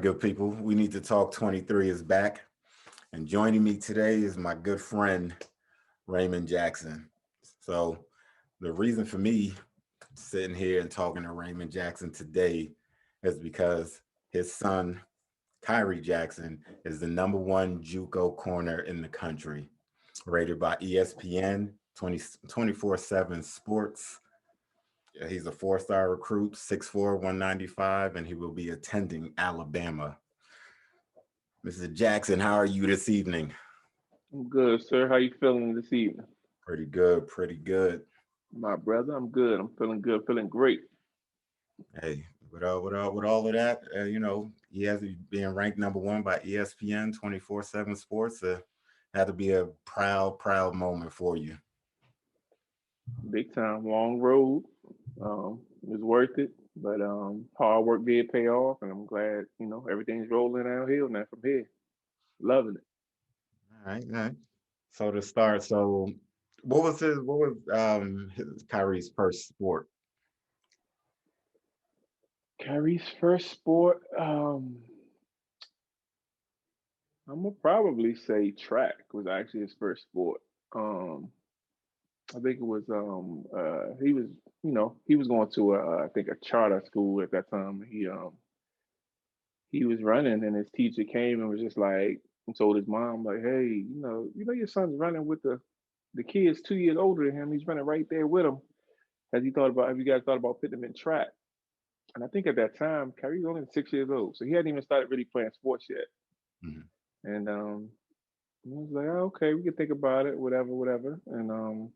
good people. We Need to Talk 23 is back. And joining me today is my good friend, Raymond Jackson. So, the reason for me sitting here and talking to Raymond Jackson today is because his son, Khyree Jackson, is the number one JUCO corner in the country, rated by ESPN 24/7 Sports. He's a four-star recruit, 6'4", 195, and he will be attending Alabama. Mr. Jackson, how are you this evening? I'm good, sir. How you feeling this evening? Pretty good, pretty good. My brother, I'm good. I'm feeling good, feeling great. Hey, with all of that, he has being ranked number one by ESPN 24/7 Sports. Had to be a proud moment for you. Big time, long road. It was worth it, but hard work did pay off, and I'm glad everything's rolling downhill now from here. Loving it. All right. So to start, what was Kyrie's first sport? Kyrie's first sport. I'm gonna probably say track was actually his first sport. Um, I think it was he was going to I think a charter school at that time. He was running and his teacher came and was just like and told his mom like, hey, your son's running with the kids 2 years older than him. He's running right there with him. Have you guys thought about putting him in track? And I think at that time, Kyrie was only 6 years old, so he hadn't even started really playing sports yet. Mhm. And I was like, oh, okay, we can think about it, whatever, whatever. And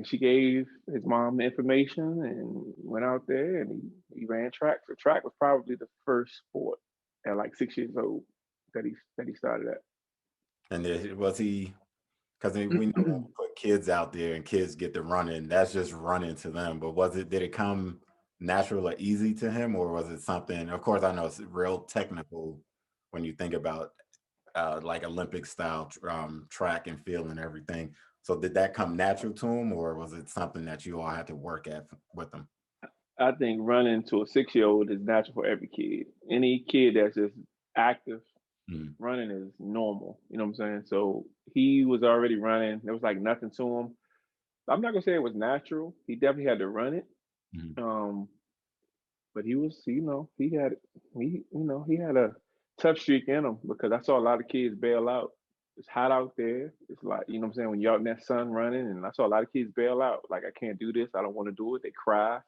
she gave his mom the information and went out there and he ran track. So track was probably the first sport at like 6 years old that he started at. And was he? Because we know when we put kids out there and kids get to running, that's just running to them. But did it come natural or easy to him, or was it something? Of course, I know it's real technical when you think about like Olympic style track and field and everything. So did that come natural to him, or was it something that you all had to work at with him? I think running to a 6 year old is natural for every kid. Any kid that's just active, Mm-hmm. running is normal. You know what I'm saying? So he was already running. There was like nothing to him. I'm not gonna say it was natural. He definitely had to run it. Um, but he was, he had a tough streak in him because I saw a lot of kids bail out. It's hot out there. It's like, you know what I'm saying, when you're out in that sun running, and I saw a lot of kids bail out. Like, I can't do this. I don't want to do it. They cry.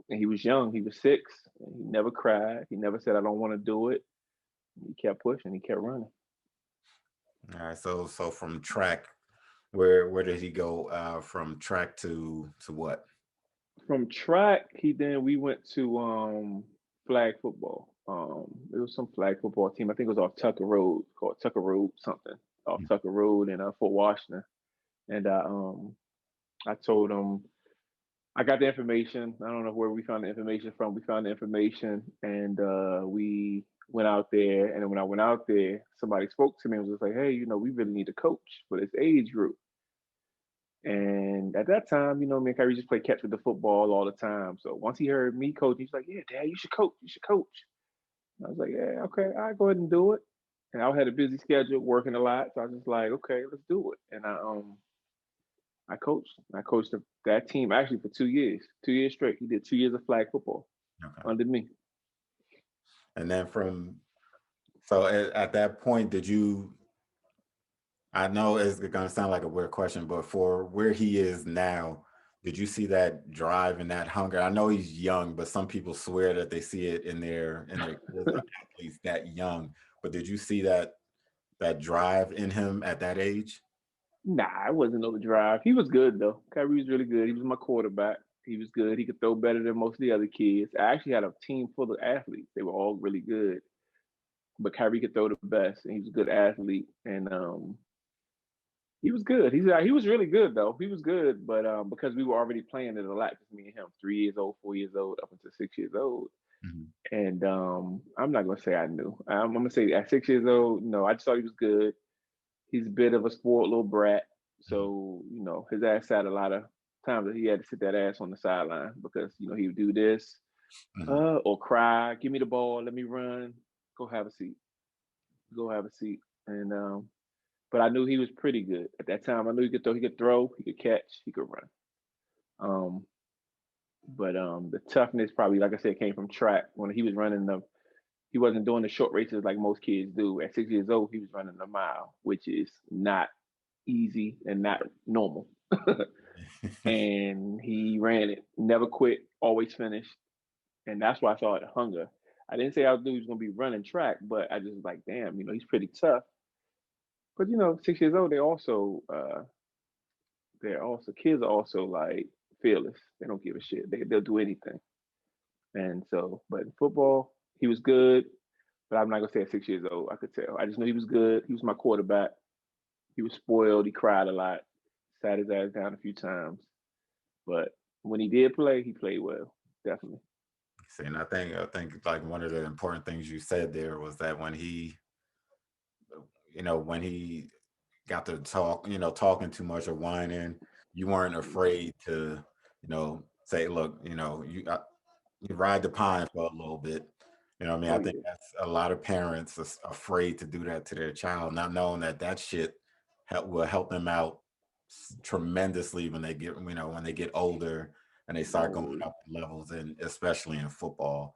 And he was young. He was 6. And he never cried. He never said, I don't want to do it. He kept pushing. He kept running. All right. So from track, where did he go from track to what? From track, we went to flag football. It was some flag football team. I think it was off Tucker Road, called Tucker Road something, off Tucker Road in Fort Washington. And I told him I got the information. I don't know where we found the information from. We found the information and we went out there. And then when I went out there, somebody spoke to me and was just like, hey, we really need a coach for this age group. And at that time, me and Kyrie just played catch with the football all the time. So once he heard me coach, he's like, yeah, Dad, you should coach. You should coach. And I was like, yeah, okay, I'll go ahead and do it. And I had a busy schedule, working a lot. So I was just like, okay, let's do it. And I coached. I coached that team actually for 2 years, 2 years straight. He did 2 years of flag football Okay. under me. And then so at that point, did you? I know it's going to sound like a weird question, but for where he is now, did you see that drive and that hunger? I know he's young, but some people swear that they see it in their kids or athletes that young. But did you see that drive in him at that age? Nah, it wasn't no drive. He was good though. Kyrie was really good. He was my quarterback. He was good. He could throw better than most of the other kids. I actually had a team full of athletes. They were all really good. But Kyrie could throw the best, and he was a good athlete. And he was good. He was really good though. He was good, but because we were already playing it a lot, just me and him, 3 years old, 4 years old, up until 6 years old. Mhm. And I'm not gonna say I knew. I'm gonna say at 6 years old, no, I just thought he was good. He's a bit of a spoiled little brat, Mhm. so his ass had a lot of times that he had to sit that ass on the sideline because he would do this. or cry, give me the ball, let me run, go have a seat, go have a seat. And but I knew he was pretty good at that time. I knew he could throw, he could catch, he could run. Um, but the toughness probably, like I said, came from track. When he was running he wasn't doing the short races like most kids do. At 6 years old, he was running a mile, which is not easy and not normal. And he ran it, never quit, always finished. And that's why I saw it hunger. I didn't say I knew he was gonna be running track, but I just was like, damn, he's pretty tough. But 6 years old, they're also kids are also like fearless. They don't give a shit. They'll do anything. And so, but in football, he was good. But I'm not gonna say at 6 years old, I could tell. I just knew he was good. He was my quarterback. He was spoiled. He cried a lot, sat his ass down a few times. But when he did play, he played well, definitely. See, and I think like one of the important things you said there was that when he got to talk, talking too much or whining, you weren't afraid to, say, look, you ride the pine for a little bit. You know what I mean? Oh I think yeah. that's a lot of parents are afraid to do that to their child, not knowing that shit will help them out tremendously when they get older and they start going Always. up in levels, and especially in football.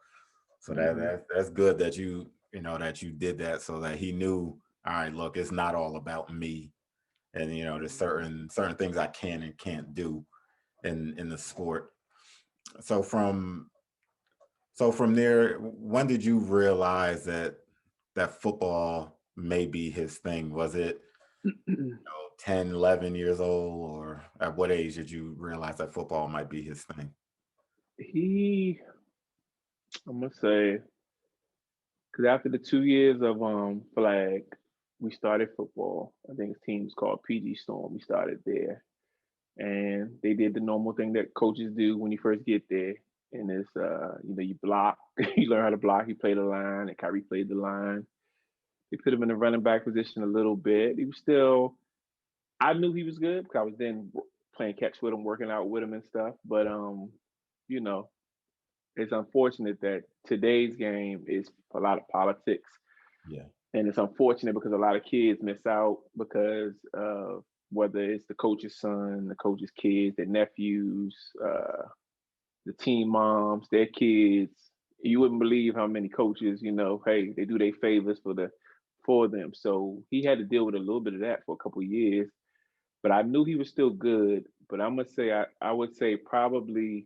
So Hmm. that's good that that you did that, so that he knew, all right, look, it's not all about me, and there's certain things I can and can't do in the sport. So from there, when did you realize that football may be his thing? Was it 10, 11 years old, or at what age did you realize that football might be his thing? he, I'm gonna say, because after the 2 years of flag, we started football. I think his team was called PG Storm. We started there, and they did the normal thing that coaches do when you first get there. And it's you block, you learn how to block. He played the line, and Khyree played the line. They put him in the running back position a little bit. He was still. I knew he was good because I was then playing catch with him, working out with him and stuff. But you know, it's unfortunate that today's game is a lot of politics, Yeah. and it's unfortunate because a lot of kids miss out because of whether it's the coach's son, the coach's kids, their nephews, the team moms, their kids. You wouldn't believe how many coaches, hey, they do their favors for them. So he had to deal with a little bit of that for a couple of years. But I knew he was still good. But I'm gonna say I would say probably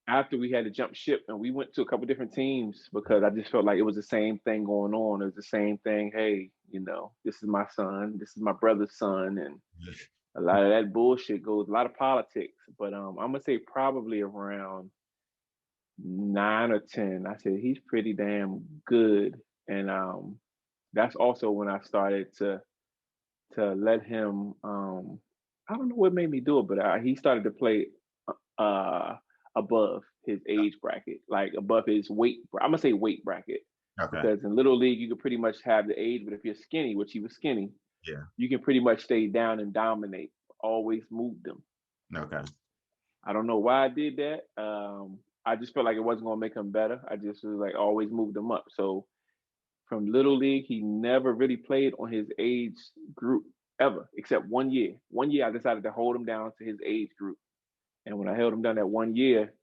after we had to jump ship and we went to a couple different teams because I just felt like it was the same thing going on. It was the same thing. Hey, this is my son, this is my brother's son, and a lot of that bullshit goes, a lot of politics. But I'm gonna say probably around 9 or 10. I said he's pretty damn good, and that's also when I started to let him. I don't know what made me do it, but he started to play uh, above his age bracket, like above his weight. I'm gonna say weight bracket Okay. because in little league you could pretty much have the age, but if you're skinny, which he was skinny, Yeah. you can pretty much stay down and dominate. Always move them. Okay. I don't know why I did that. I just felt like it wasn't gonna make him better. I just was like always moved him up. So from little league, he never really played on his age group ever, except 1 year. 1 year, I decided to hold him down to his age group, and when I held him down that 1 year,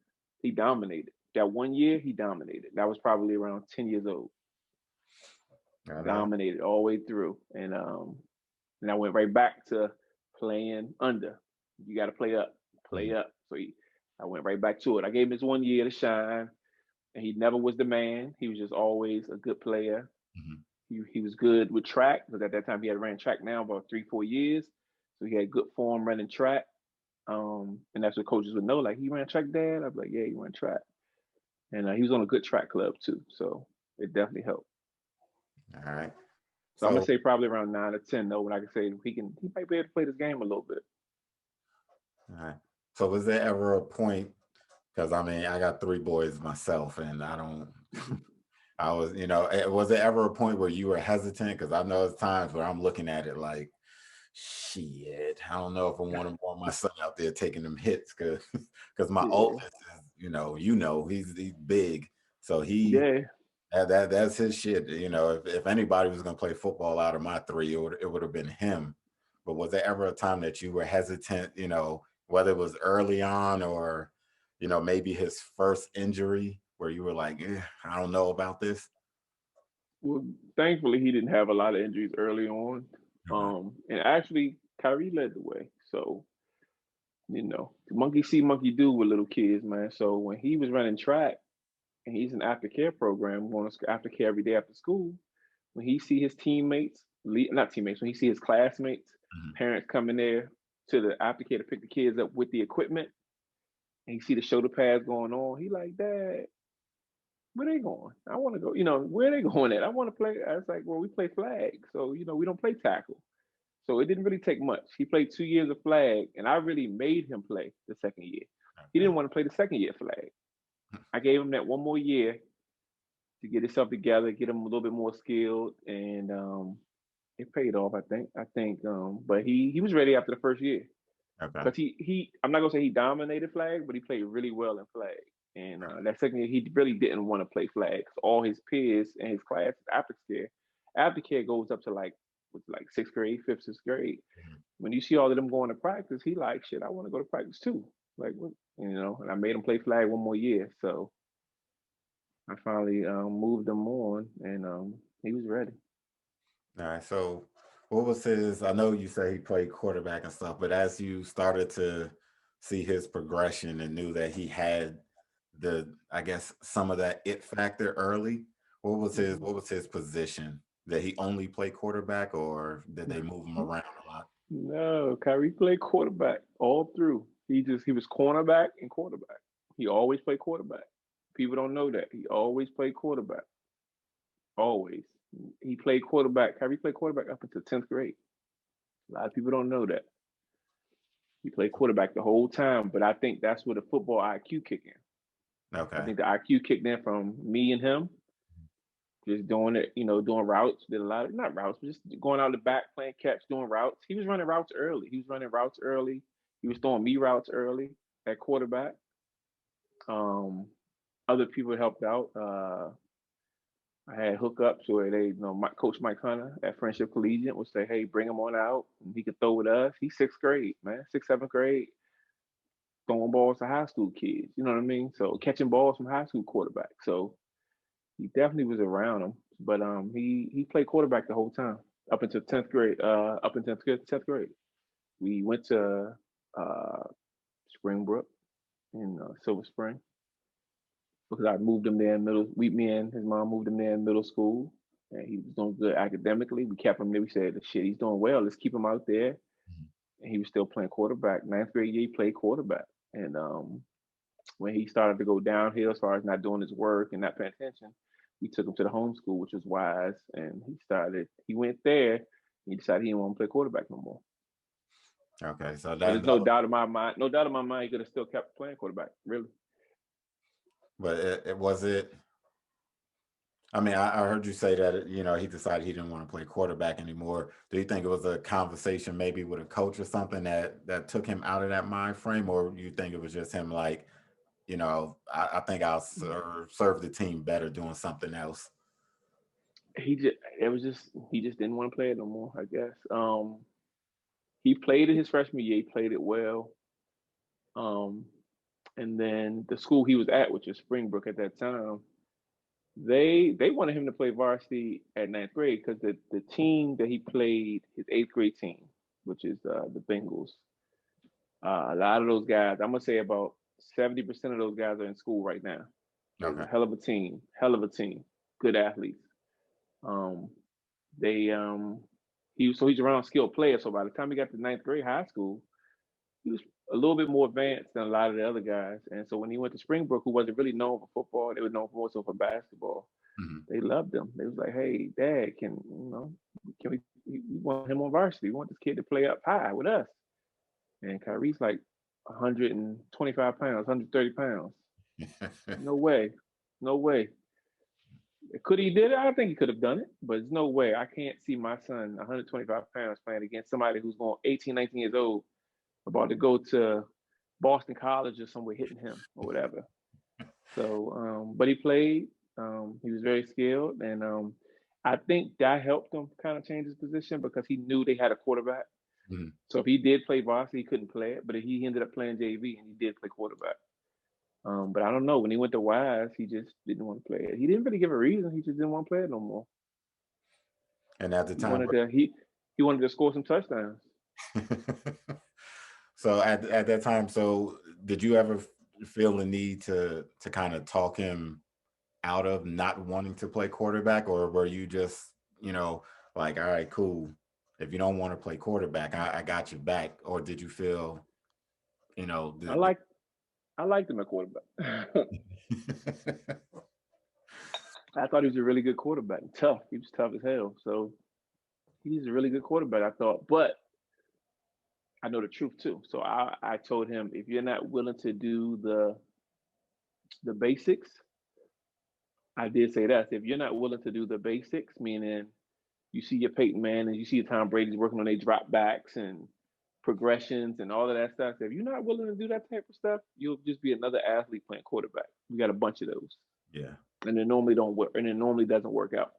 he dominated. That 1 year, he dominated. That was probably around 10 years old. Got that. Dominated all the way through, and I went right back to playing under. You got to play up, play Mhm. up. I went right back to it. I gave him his 1 year to shine, and he never was the man. He was just always a good player. Mhm. He was good with track because at that time he had ran track now about 3 4 years, so he had good form running track. And that's what coaches would know. Like he ran track, dad. I'd be like, yeah, he ran track, and he was on a good track club too, so it definitely helped. All right. So I'm gonna So, say probably around 9 or 10 though, when I can say he might be able to play this game a little bit. all right. So was there ever a point? Because I mean, I got three boys myself, and I don't. I was, was there ever a point where you were hesitant? Because I know there's times where I'm looking at it like, shit, I don't know if I want my son out there taking them hits, because my Yeah. oldest he's big, so Yeah. that's his shit. If anybody was gonna play football out of my three, it would have been him. But was there ever a time that you were hesitant, whether it was early on or, maybe his first injury where you were like, I don't know about this? Well, thankfully he didn't have a lot of injuries early on. Okay. And actually Kyrie led the way. So, monkey see, monkey do with little kids, man. So when he was running track and he's an aftercare program, going to aftercare every day after school, when he see his teammates, not teammates, when he see his classmates, Mhm. parents coming there to the aftercare to pick the kids up with the equipment, and he see the shoulder pads going on, he like, Dad, where they going? I want to go. Where they going at? I want to play. I was like, well, we play flag, so we don't play tackle. So it didn't really take much. He played 2 years of flag, and I really made him play the second year. He Okay. didn't want to play the second year flag. I gave him that one more year to get himself together, get him a little bit more skilled, and it paid off. But he was ready after the first year Okay. because he I'm not gonna say he dominated flag, but he played really well in flag. And that second year, he really didn't want to play flag. All his peers and his class aftercare goes up to like sixth grade, fifth, sixth grade. Mhm. When you see all of them going to practice, he like, shit, I want to go to practice too. Like, what, and I made him play flag one more year. So I finally moved him on, and he was ready. All right. So what was his, I know you say he played quarterback and stuff, but as you started to see his progression and knew that he had I guess some of that it factor early, Mhm. what was his position? Did he only play quarterback or did they move him around a lot? No, Kyrie played quarterback all through. He was cornerback and quarterback. He always played quarterback. People don't know that. He always played quarterback. Always. He played quarterback. Kyrie played quarterback up until 10th grade. A lot of people don't know that. He played quarterback the whole time, but I think that's where the football IQ kicked in. I Okay. think the IQ kicked in from me and him, just doing it, doing routes, did a lot of, not routes, but just going out the back, playing catch, doing routes. He was running routes early. He was throwing me routes early at quarterback. Um, Other people helped out. I had hookups where Coach Mike Hunter at Friendship Collegiate would say, "Hey, bring him on out. And he could throw with us." He's sixth grade, man, sixth, seventh grade, throwing balls to high school kids. You know what I mean? So catching balls from high school quarterbacks. So he definitely was around them, but he played quarterback the whole time up until 10th grade. Up until 10th grade, we went to uh, Springbrook in Silver Spring because I moved him there in middle. Me and his mom moved him there in middle school, and he was doing good academically. We kept him there. We said, "Shit, he's doing well. Let's keep him out there." Mhm. And he was still playing quarterback. Ninth grade year, he played quarterback, and when he started to go downhill as far as not doing his work and not paying attention, we took him to the homeschool, which was wise. And he went there. He decided he didn't want to play quarterback no more. Okay. So But that, there's that no doubt in my mind, he could have still kept playing quarterback, really. but it was it. I mean, I heard you say that, he decided he didn't want to play quarterback anymore. Do you think it was a conversation maybe with a coach or something that took him out of that mind frame, or you think it was just him like, I think I'll serve the team better doing something else? He just didn't want to play it no more, I guess. He played it his freshman year, he played it well. Um, and then the school he was at, which was Springbrook at that time, they wanted him to play varsity at ninth grade because the team that he played, his eighth grade team, which is the Bengals, a lot of those guys, I'm gonna say about 70% of those guys are in school right now. It's Okay. a hell of a team, good athletes. Um, they he's around skilled players. So by the time he got to ninth grade high school, he was a little bit more advanced than a lot of the other guys. And so when he went to Springbrook, who wasn't really known for football, they were known more so for basketball. Mhm. They loved him. They was like, "Hey, Dad, can we want him on varsity? We want this kid to play up high with us." And Kyrie's like 125 pounds, 130 pounds. No way, no way. Could he did it? I think he could have done it, but there's no way. I can't see my son 125 pounds playing against somebody who's going 18, 19 years old, about to go to Boston College or somewhere hitting him or whatever. So, but he played. He was very skilled, and I think that helped him kind of change his position because he knew they had a quarterback. Mhm. So if he did play varsity, he couldn't play it, but he ended up playing JV and he did play quarterback. But I don't know. When he went to Wise, he just didn't want to play it. He didn't really give a reason. He just didn't want to play it no more. And at the He time, wanted to he wanted to score some touchdowns. so at that time, so did you ever feel the need to kind of talk him out of not wanting to play quarterback, or were you just, like, all right, cool. If you don't want to play quarterback, I got you back. Or did you feel, I like I liked him at quarterback. I thought he was a really good quarterback. Tough. He was tough as hell. So he's a really good quarterback, I thought. But I know the truth too. So I told him, if you're not willing to do the basics, I did say that. If you're not willing to do the basics, meaning you see your Peyton Manning, you see your Tom Brady's working on their drop backs and progressions and all of that stuff. If you're not willing to do that type of stuff, you'll just be another athlete playing quarterback. We got a bunch of those. Yeah. And it normally don't work, and it normally doesn't work out.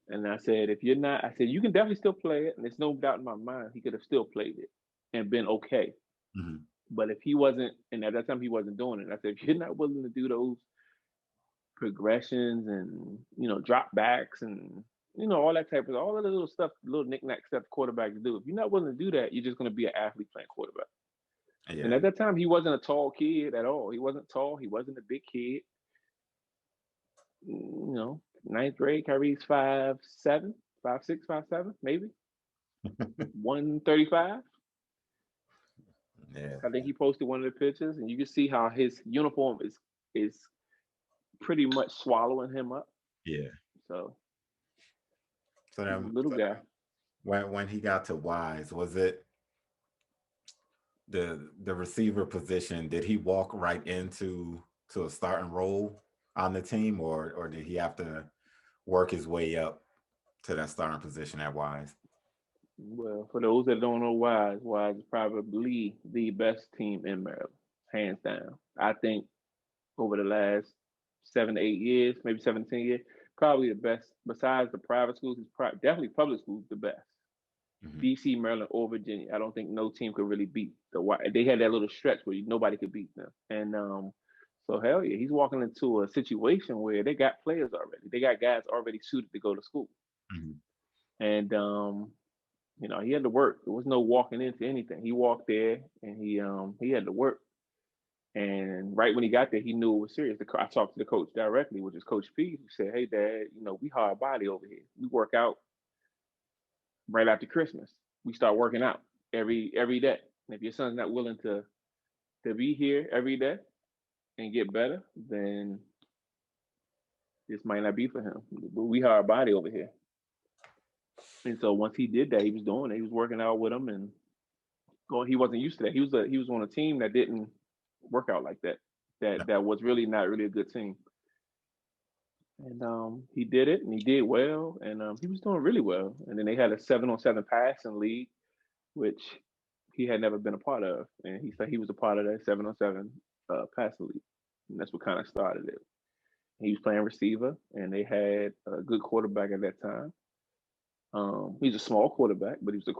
And I said, if you're not, I said, you can definitely still play it. And there's no doubt in my mind he could have still played it and been okay. Mm-hmm. But if he wasn't, and at that time he wasn't doing it, I said, if you're not willing to do those progressions and, drop backs and, all that type of, all of the little stuff, little knick-knack stuff quarterbacks do. If you're not willing to do that, you're just going to be an athlete playing quarterback. Yeah. And at that time, he wasn't a tall kid at all. He wasn't tall. He wasn't a big kid. Ninth grade, Kyree's 5'7", 5'6", 5'7", maybe 135. Yeah. I think he posted one of the pictures, and you can see how his uniform is pretty much swallowing him up. Yeah. So then, little guy. When he got to Wise, was it the receiver position? Did he walk right into a starting role on the team, or did he have to work his way up to that starting position at Wise? Well, for those that don't know, Wise is probably the best team in Maryland, hands down. I think over the last 7 to 8 years, maybe 17 years, probably the best. Besides the private schools, definitely public schools, the best. Mm-hmm. DC, Maryland, or Virginia. I don't think no team could really beat the Wise. They had that little stretch where nobody could beat them. And so hell yeah, he's walking into a situation where they got players already. They got guys already suited to go to school. Mm-hmm. And he had to work. There was no walking into anything. He walked there and he had to work. And right when he got there, he knew it was serious. I talked to the coach directly, which is Coach P, who said, "Hey, Dad, we hard body over here. We work out right after Christmas. We start working out every day. And if your son's not willing to be here every day and get better, then this might not be for him. But we hard body over here." And so once he did that, he was doing it. He was working out with him, and he wasn't used to that. He was on a team that didn't work out like that. That was really not really a good team. And he did it, and he did well, and he was doing really well. And then they had a 7-on-7 passing league, which he had never been a part of, and he said he was a part of that 7-on-7 passing league, and that's what kind of started it. He was playing receiver, and they had a good quarterback at that time. He's a small quarterback, but he was a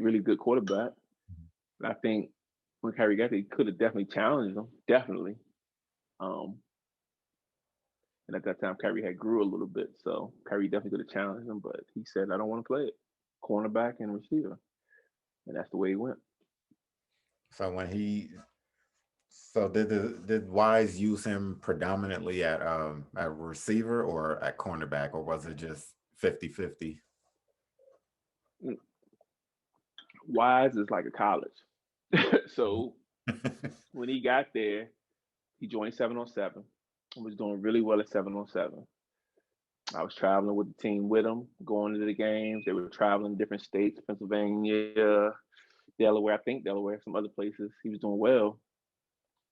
really good quarterback. I think when Khyree got there, he could have definitely challenged him, definitely. And at that time, Khyree had grew a little bit, so Khyree definitely could have challenged him, but he said, "I don't want to play it, cornerback and receiver," and that's the way he went. So did Wise use him predominantly at receiver or at cornerback, or was it just 50-50? Wise is like a college. So when he got there, he joined 7-on-7 and was doing really well at 7-on-7. I was traveling with the team with him, going to the games. They were traveling different states, Pennsylvania, Delaware, some other places. He was doing well.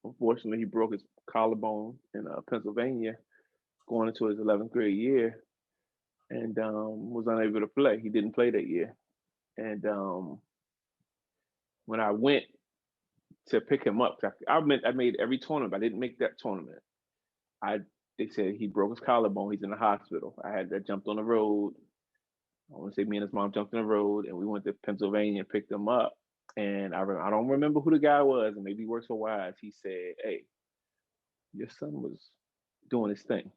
Unfortunately, he broke his collarbone in Pennsylvania going into his 11th grade year and was unable to play. He didn't play that year. And when I went to pick him up, I made every tournament. I didn't make that tournament. they said he broke his collarbone. He's in the hospital. I jumped on the road. I want to say me and his mom jumped on the road, and we went to Pennsylvania and picked him up. And I don't remember who the guy was, and maybe he works for Wise. He said, "Hey, your son was doing his thing,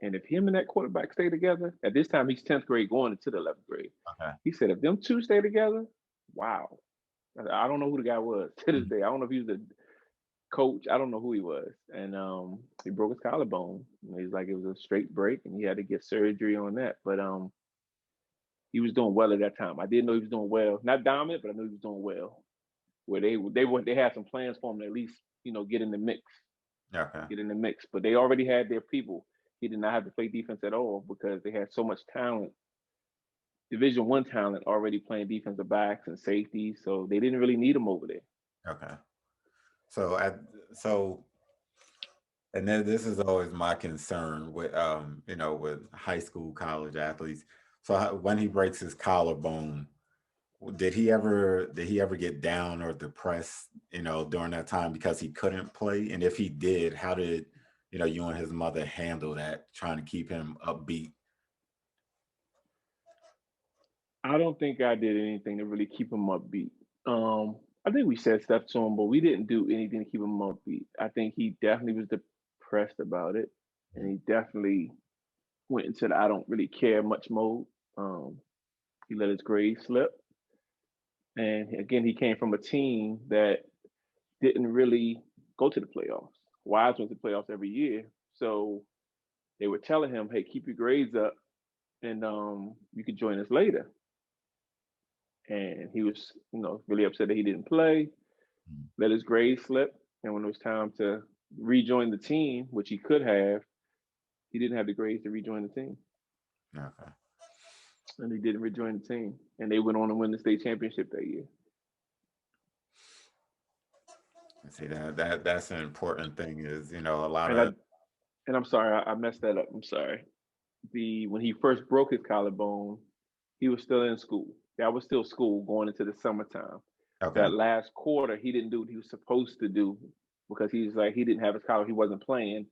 and if him and that quarterback stay together, at this time he's 10th grade going into the 11th grade." Okay. He said, "If them two stay together, wow." I don't know who the guy was to this day. I don't know if he was the coach. I don't know who he was. And he broke his collarbone. He's like, it was a straight break, and he had to get surgery on that. But he was doing well at that time. I didn't know he was doing well. Not dominant, but I knew he was doing well. Where they had some plans for him to at least get in the mix, Okay. get in the mix. But they already had their people. He did not have to play defense at all because they had so much talent, Division I talent already playing defensive backs and safeties. So they didn't really need him over there. Okay. So and then this is always my concern with with high school, college athletes. So when he breaks his collarbone, did he ever get down or depressed, during that time because he couldn't play? And if he did, how did you and his mother handle that, trying to keep him upbeat? I don't think I did anything to really keep him upbeat. I think we said stuff to him, but we didn't do anything to keep him upbeat. I think he definitely was depressed about it, and he definitely went into the "I don't really care much" mode. He let his grades slip, and again, he came from a team that didn't really go to the playoffs. Wise went to the playoffs every year, so they were telling him, "Hey, keep your grades up, and you could join us later." And he was, really upset that he didn't play, let his grades slip, and when it was time to rejoin the team, which he could have, he didn't have the grades to rejoin the team, Okay. and he didn't rejoin the team, and they went on to win the state championship that year. See, that's an important thing, is a lot And I of. and I'm sorry, I messed that up. I'm sorry. When he first broke his collarbone, he was still in school. That was still school going into the summertime. Okay. That last quarter, he didn't do what he was supposed to do because he didn't have his college. He wasn't playing.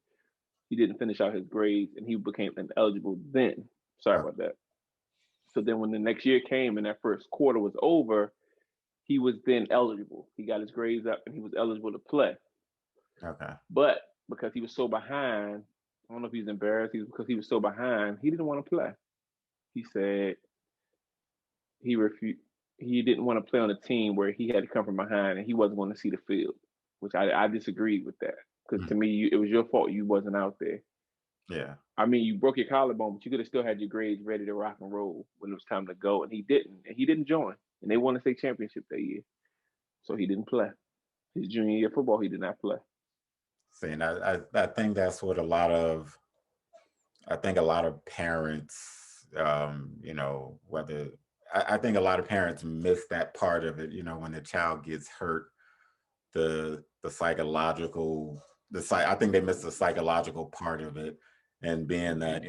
He didn't finish out his grades, and he became ineligible then. Sorry Okay. about that. So then, when the next year came and that first quarter was over, he was then eligible. He got his grades up, and he was eligible to play. Okay. But because he was so behind, I don't know if he's embarrassed. Because he was so behind, he didn't want to play. He said he refused. He didn't want to play on a team where he had to come from behind and he wasn't going to see the field, which I disagreed with that. Because to me, it was your fault you wasn't out there. Yeah. I mean, you broke your collarbone, but you could have still had your grades ready to rock and roll when it was time to go, and he didn't. And he didn't join, and they won the state championship that year, so he didn't play. His junior year of football, he did not play. See, and I think that's what a lot of parents, whether I think a lot of parents miss that part of it. When the child gets hurt, the psychological, I think they miss the psychological part of it, and being that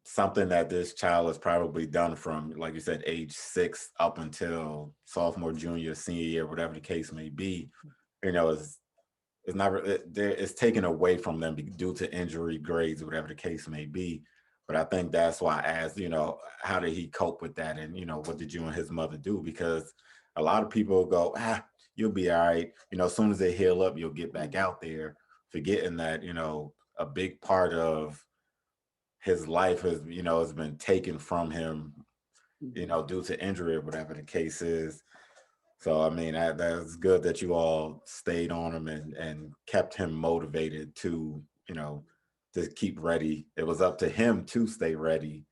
something that this child has probably done from, like you said, age 6 up until sophomore, junior, senior year, whatever the case may be, is it's not it's taken away from them due to injury, grades, whatever the case may be. But I think that's why I asked, how did he cope with that, and what did you and his mother do? Because a lot of people go, you'll be all right. As soon as they heal up, you'll get back out there, forgetting that a big part of his life has been taken from him, due to injury or whatever the case is. So I mean, that's good that you all stayed on him and kept him motivated to, to keep ready. It was up to him to stay ready,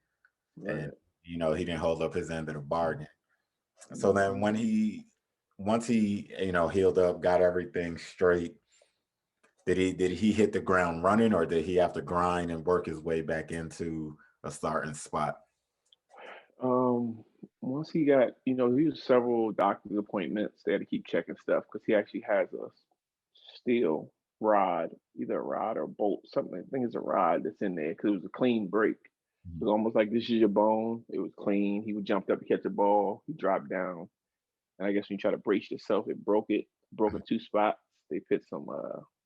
and Right. he didn't hold up his end of the bargain. So then once he healed up, got everything straight, did he hit the ground running, or did he have to grind and work his way back into a starting spot? Um, Once he got, he was several doctor's appointments. They had to keep checking stuff because he actually has a steel rod, either a rod or a bolt, something. I think it's a rod that's in there because it was a clean break. It was almost like this is your bone. It was clean. He would jump up to catch a ball. He dropped down, and I guess when you try to brace yourself, it broke in two spots. They put some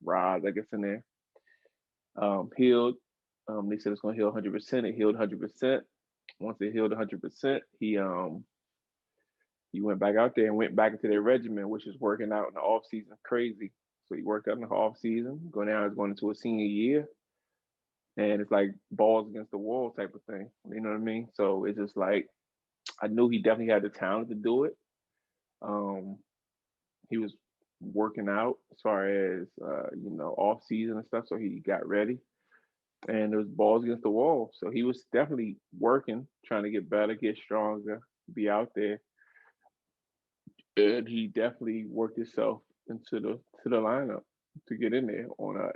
rods, I guess, in there. Healed. They said it's going to heal 100%. It healed 100%. Once it healed 100%, he went back out there and went back into their regimen, which is working out in the off season. Crazy. So he worked out in the off season. He's going into a senior year, and it's like balls against the wall type of thing. You know what I mean? So it's just like I knew he definitely had the talent to do it. He was working out as far as off season and stuff, so he got ready. And there was balls against the wall, so he was definitely working, trying to get better, get stronger, be out there. And he definitely worked himself into the lineup to get in there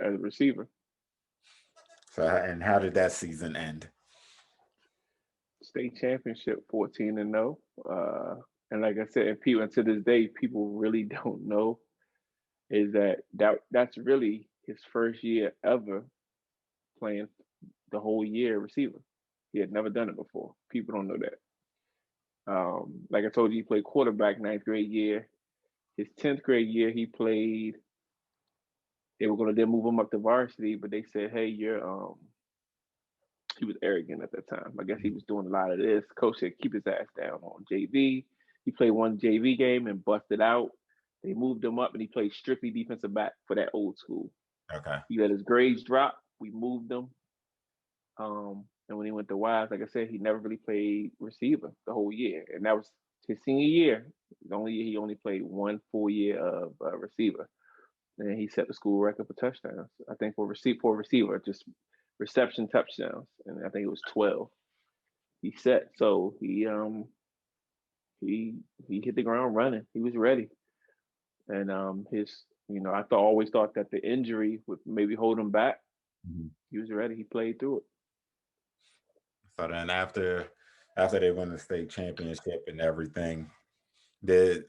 as a receiver. So, and how did that season end? State championship, 14-0. And like I said, and people, and to this day, people really don't know is that's really his first year ever playing the whole year receiver. He had never done it before. People don't know that. Like I told you, he played quarterback 9th grade year. His 10th grade year, he played. They were going to then move him up to varsity, but they said, "Hey, you're." He was arrogant at that time. I guess he was doing a lot of this. Coach said, "Keep his ass down on JV." He played one JV game and busted out. They moved him up, and he played strictly defensive back for that old school. Okay. He let his grades drop. We moved him. And when he went to Wise, like I said, he never really played receiver the whole year, and that was his senior year. He only played 1 full year of receiver, and he set the school record for touchdowns. I think for receiver, just reception touchdowns, and I think it was 12. He set, so he hit the ground running. He was ready, and always thought that the injury would maybe hold him back. Mm-hmm. He was ready. He played through it. So then after they won the state championship and everything, did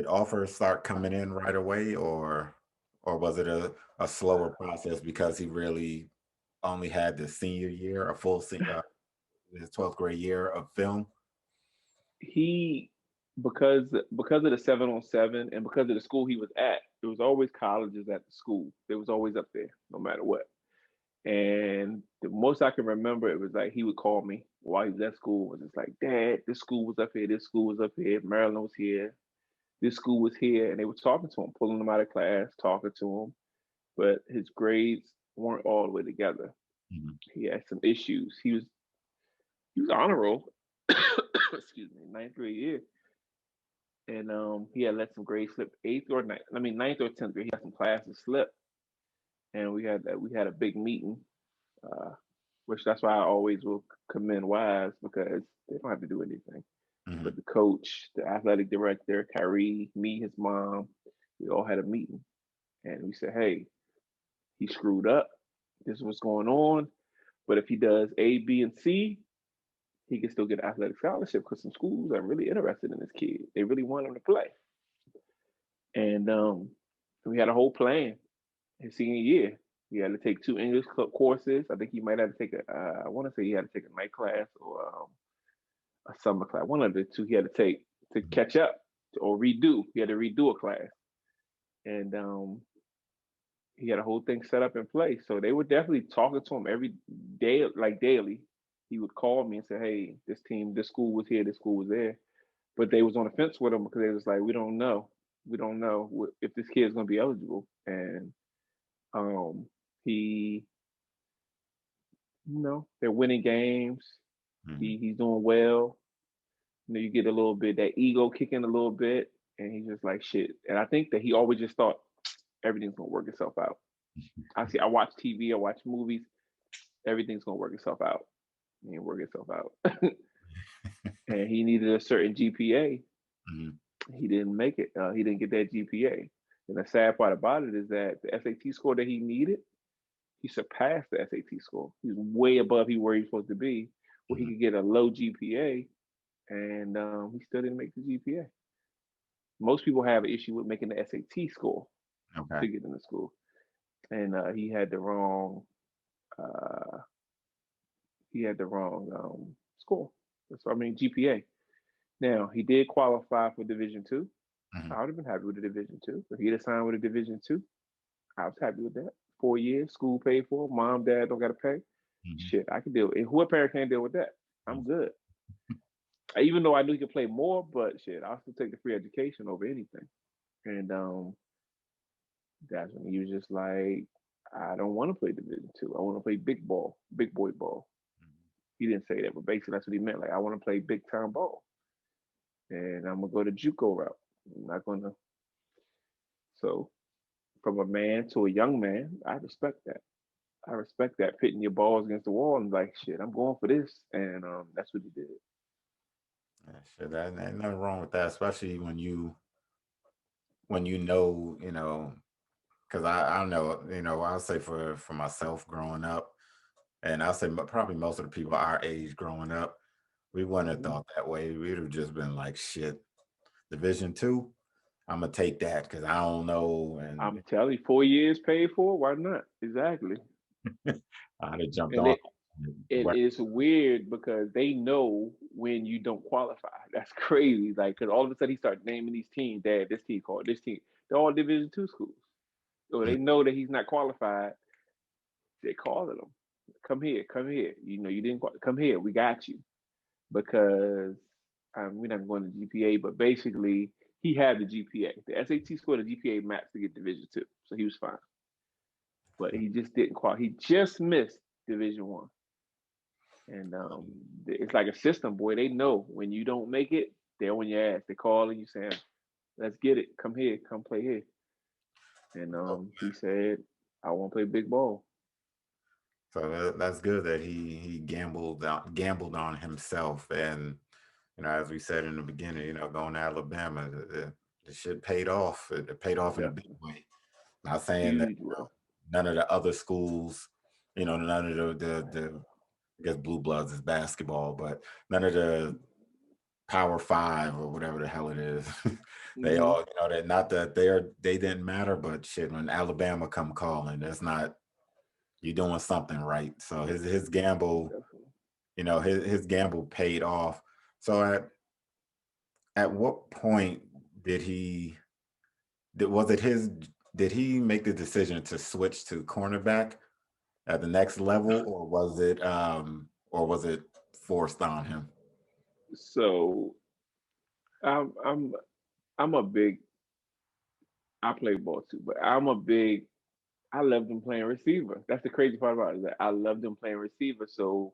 offers start coming in right away, or was it a slower process because he really only had the senior year, a full senior, his 12th grade year of film? He because of the 7-on-7 and because of the school he was at, there was always colleges at the school. They was always up there, no matter what. And the most I can remember, it was like he would call me while he was at school. And it's like, "Dad, this school was up here. This school was up here. Maryland was here. This school was here." And they were talking to him, pulling him out of class, talking to him. But his grades weren't all the way together. Mm-hmm. He had some issues. He was honor roll. Excuse me, 9th grade year. And he had let some grades slip, 9th or 10th grade. He had some classes slip. And we had a big meeting, which that's why I always will commend Wise, because they don't have to do anything. Mm-hmm. But the coach, the athletic director, Khyree, me, his mom, we all had a meeting, and we said, "Hey, he screwed up. This is what's going on. But if he does A, B, and C, he can still get an athletic scholarship, because some schools are really interested in this kid. They really want him to play." And we had a whole plan. His senior year, he had to take 2 English courses. I think he might have to take I want to say he had to take a night class or a summer class. One of the two he had to take to catch up or redo. He had to redo a class. And he had a whole thing set up in place. So they were definitely talking to him every day, like daily. He would call me and say, "Hey, this team, this school was here, this school was there." But they was on the fence with him because they was like, "We don't know. We don't know if this kid's going to be eligible." And he, they're winning games. Mm-hmm. He's doing well. You get a little bit that ego kicking a little bit, and he's just like, "Shit." And I think that he always just thought everything's gonna work itself out. I watch TV, I watch movies, everything's gonna work itself out. It didn't work itself out. And he needed a certain GPA. Mm-hmm. He didn't make it. He didn't get that GPA. And the sad part about it is that the SAT score that he needed, he surpassed the SAT score. He was way above where he's supposed to be, where he could get a low GPA, and he still didn't make the GPA. Most people have an issue with making the SAT score to get into school, and he had the wrong score. GPA. Now he did qualify for Division II. Mm-hmm. I would have been happy with the Division II. If he'd have signed with a Division II, I was happy with that. 4 years, school paid for, mom, dad don't gotta pay. Mhm. Shit, I can deal. And who a parent can't deal with that? I'm good. Even though I knew he could play more, but shit, I'll still take the free education over anything. And that's when he was just like, I don't want to play Division 2. I want to play big ball, big boy ball. He didn't say that, but basically that's what he meant. Like, I want to play big time ball, and I'm gonna go the JUCO route. I'm not gonna. So, from a man to a young man, I respect that. I respect that, pitting your balls against the wall and like, shit, I'm going for this, and that's what he did. Yeah, shit, that ain't nothing wrong with that, especially when you know, because I don't know, I'll say for myself growing up, and I'll say probably most of the people our age growing up, we wouldn't have Mhm. thought that way. We'd have just been like, shit, Division 2, I'm gonna take that because I don't know, and I'm telling you, 4 years paid for. Why not? Exactly. I'd have jumped And on. it is weird because they know when you don't qualify. That's crazy. Like, because all of a sudden he started naming these teams. Dad, this team called this team. They're all Division 2 schools. So they know that he's not qualified. They calling him. Come here, come here. You know, you didn't come here. We got you because we're not going to GPA, but basically he had the GPA. The SAT score, the GPA max to get Division 2, so he was fine. But he just didn't qualify. He just missed Division 1. And it's like a system, boy. They know when you don't make it, they're on your ass. They calling you saying, "Let's get it. Come here. Come play here." And he said, "I want to play big ball." So that's good that he gambled on himself, and as we said in the beginning, going to Alabama, the shit paid off. It paid off in a big Definitely way. Not saying that huge way. none of the other schools, none of the I guess Blue Bloods is basketball, but none of the Power Five or whatever the hell it is, they Mm-hmm. all, that not that they didn't matter, but shit, when Alabama come calling, that's not you doing something right. So his gamble, Definitely. his gamble paid off. So at what point did was it his did he make the decision to switch to cornerback at the next level, or was it forced on him? So I'm I'm I'm a big. I play ball too, but I'm a big. I love them playing receiver. That's the crazy part about it. Is that I love them playing receiver. So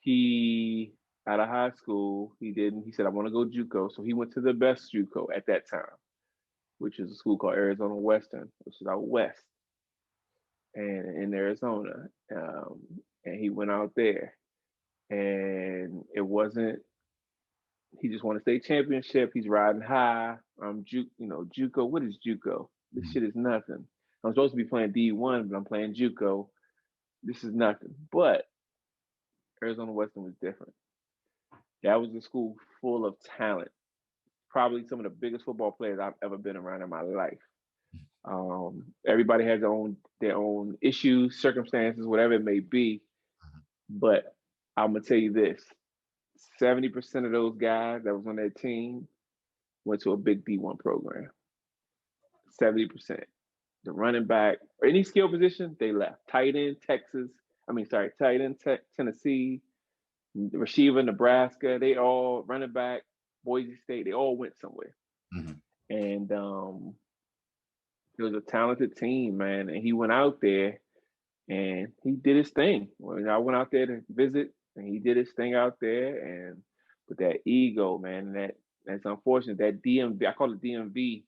he out of high school, he didn't. He said, "I want to go JUCO." So he went to the best JUCO at that time, which is a school called Arizona Western, which is out west and in Arizona. And he went out there, and it wasn't. He just won a state championship. He's riding high. JUCO. What is JUCO? This Mhm. shit is nothing. I'm supposed to be playing D1, but I'm playing JUCO. This is nothing. But Arizona Western was different. That was a school full of talent. Probably some of the biggest football players I've ever been around in my life. Everybody has their own issues, circumstances, whatever it may be. But I'm gonna tell you this: 70% of those guys that was on that team went to a big D1 program. 70%. The running back or any skill position, they left. Tight end, Texas. Tight end, Tennessee, receiver, Nebraska. They all running back, Boise State. They all went somewhere. Mhm. And it was a talented team, man. And he went out there and he did his thing. When I went out there to visit, and he did his thing out there, and with that ego, man, that's unfortunate. That DMV, I call it DMV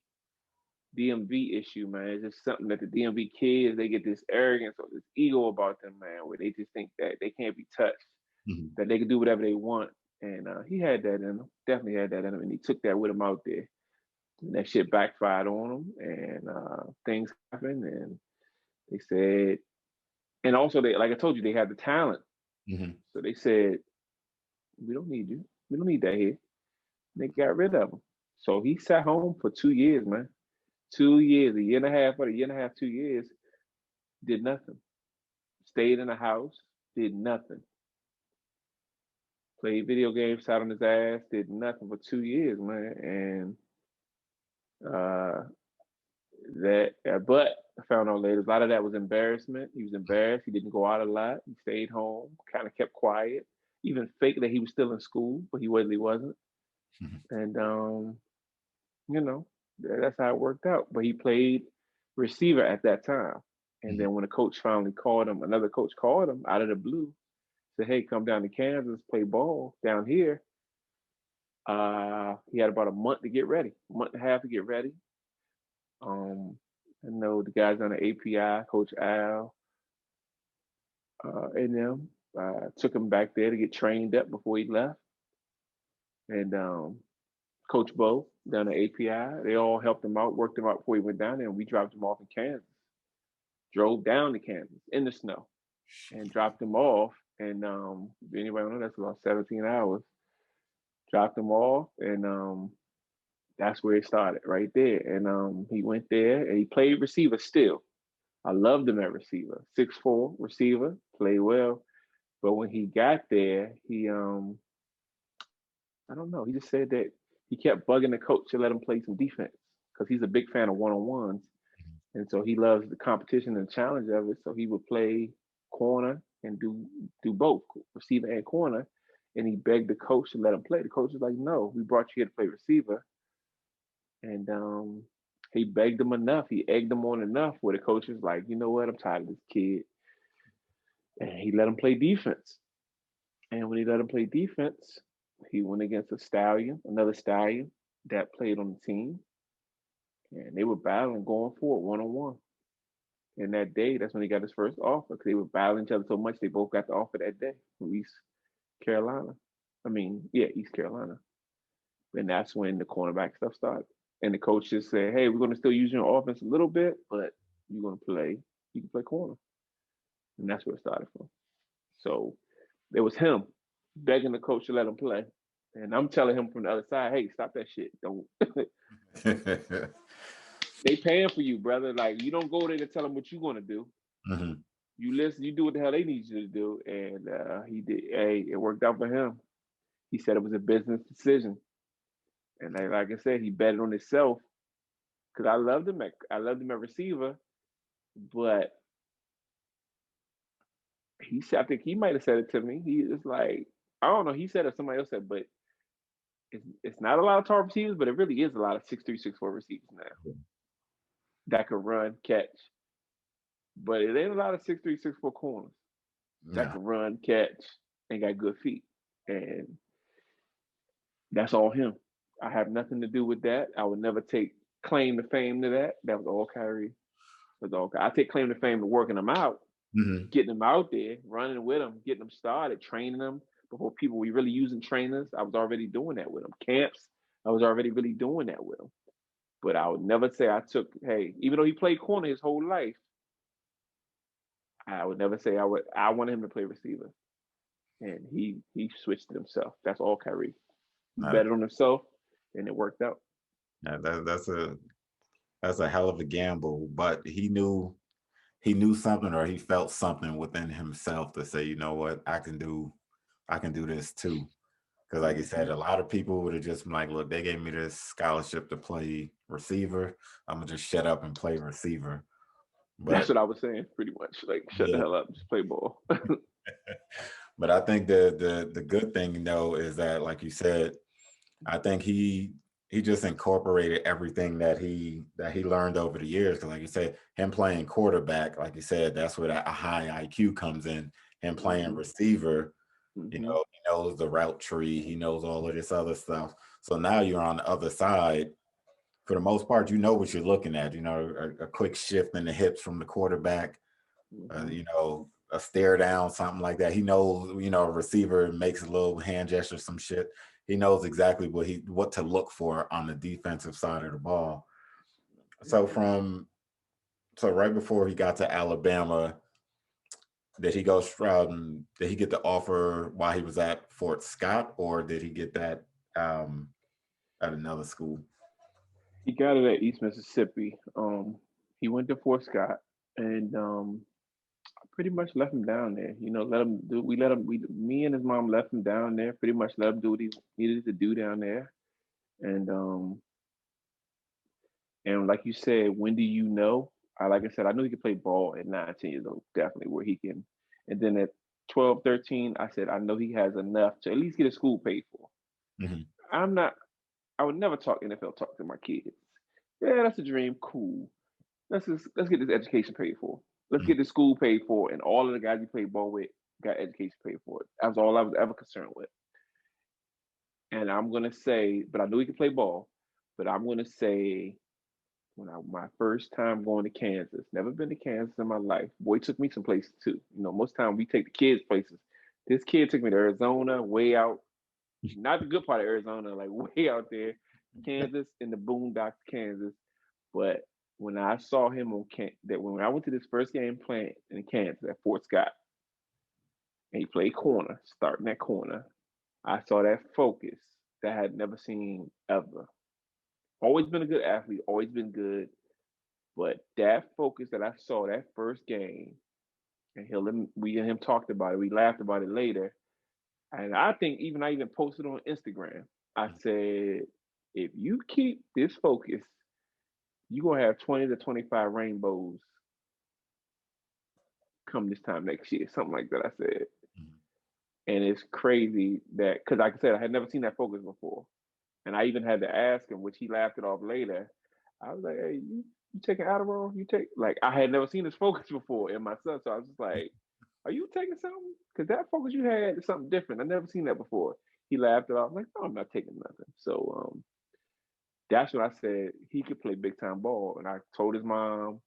issue, man. It's just something that the DMV kids, they get this arrogance or this ego about them, man, where they just think that they can't be touched, Mhm. that they can do whatever they want. And he had that in him, definitely had that in him, and he took that with him out there. And that shit backfired on him, and things happened, and they said, and also they, like I told you, they had the talent. Mhm. So they said, we don't need you. We don't need that here. And they got rid of him. So he sat home for 2 years, man. 2 years, a year and a half, or a year and a half, 2 years, did nothing. Stayed in the house, did nothing. Played video games, sat on his ass, did nothing for 2 years, man. And uh, But I found out later a lot of that was embarrassment. He was embarrassed. He didn't go out a lot. He stayed home, kind of kept quiet, even faked that he was still in school, but he really wasn't. And you know, that's how it worked out. But he played receiver at that time. And then when a coach finally called him, another coach called him out of the blue, said, "Hey, come down to Kansas, play ball down here." He had about a month to get ready, a month and a half to get ready. I know the guys on the API, Coach Al, and them took him back there to get trained up before he left. And Coach Bo down at API, they all helped him out, worked him out before he went down there, and we dropped him off in Kansas. Drove down to Kansas in the snow and dropped him off. And if anybody know, that's about 17 hours. Dropped him off, and that's where it started, right there. And he went there and he played receiver still. I loved him at receiver. 6'4" receiver, played well. But when he got there, he I don't know, he just said that he kept bugging the coach to let him play some defense because he's a big fan of one-on-ones. And so he loves the competition and challenge of it. So he would play corner and do both, receiver and corner. And he begged the coach to let him play. The coach was like, "No, we brought you here to play receiver." And he begged him enough. He egged him on enough where the coach was like, "You know what? I'm tired of this kid." And he let him play defense. And when he let him play defense, he went against another stallion that played on the team. And they were battling going forward one-on-one. And that day, that's when he got his first offer because they were battling each other so much they both got the offer that day from East Carolina. East Carolina. And that's when the cornerback stuff started. And the coach just said, "Hey, we're going to still use you on offense a little bit, but you can play corner." And that's where it started from. So it was him begging the coach to let him play. And I'm telling him from the other side, "Hey, stop that shit. Don't." They paying for you, brother. Like, you don't go there to tell them what you're going to do. Mm-hmm. You listen, you do what the hell they need you to do. And he did. Hey, it worked out for him. He said it was a business decision. And like I said, he betted on himself because I loved him at receiver, but he said, I think he might have said it to me. He was like, I don't know. He said it, somebody else said, but it's not a lot of tall receivers, but it really is a lot of 6'3", 6'4" receivers now that can run, catch. But it ain't a lot of 6'3", 6'4" corners that can run, catch, and got good feet. And that's all him. I have nothing to do with that. I would never take claim to fame to that. That was all Khyree. I take claim to fame to working them out, getting them out there, running with them, getting them started, training them before people were really using trainers. I was already doing that with them. Camps, I was already really doing that with them. But I would never say even though he played corner his whole life, I would never say I wanted him to play receiver. And he switched it himself. That's all Khyree. He betted on himself and it worked out. Yeah, that's a hell of a gamble, but he knew something, or he felt something within himself to say, "You know what, I can do this too." Because like you said, a lot of people would have just been like, "Look, they gave me this scholarship to play receiver. I'm gonna just shut up and play receiver." But that's what I was saying, pretty much. Like, shut the hell up, just play ball. But I think the good thing though is that, like you said, I think he just incorporated everything that he learned over the years. Because like you said, him playing quarterback, like you said, that's where a high IQ comes in. Him playing receiver, he knows the route tree, he knows all of this other stuff. So now you're on the other side. For the most part, you know what you're looking at. A quick shift in the hips from the quarterback. A stare down, something like that. He knows, a receiver makes a little hand gesture, some shit. He knows exactly what to look for on the defensive side of the ball. So right before he got to Alabama, did he get the offer while he was at Fort Scott, or did he get that at another school? He got it at East Mississippi. He went to Fort Scott, and pretty much left him down there. Let him do. Me and his mom left him down there. Pretty much let him do what he needed to do down there, and And like you said, when do you know? Like I said, I knew he could play ball at 9, 10 years old, definitely where he can. And then at 12, 13, I said, I know he has enough to at least get his school paid for. Mm-hmm. I'm not, I would never talk NFL talk to my kids. Yeah, that's a dream. Cool. Let's get this education paid for. Let's get this school paid for. And all of the guys you played ball with got education paid for. That was all I was ever concerned with. And I'm gonna say, but I knew he could play ball. But I'm gonna say my first time going to Kansas, never been to Kansas in my life. Boy took me some places too. Most time we take the kids places. This kid took me to Arizona, way out, not the good part of Arizona, like way out there, Kansas in the boondocks, Kansas. But when I saw him when I went to this first game playing in Kansas at Fort Scott, and he played corner, starting that corner, I saw that focus that I had never seen ever. Always been a good athlete, always been good. But that focus that I saw that first game, and we and him talked about it. We laughed about it later, and I think I even posted on Instagram. I said, if you keep this focus, you're gonna have 20 to 25 rainbows come this time next year, something like that. I said, and it's crazy that because, like I said, I had never seen that focus before, and I even had to ask him, which he laughed it off later. I was like, "Hey, you taking Adderall? You take like I had never seen this focus before in my son, so I was just like, are you taking something? Because that focus you had is something different. I never seen that before." He laughed it off. I'm like, no, I'm not taking nothing. So that's when I said he could play big time ball, and I told his mom.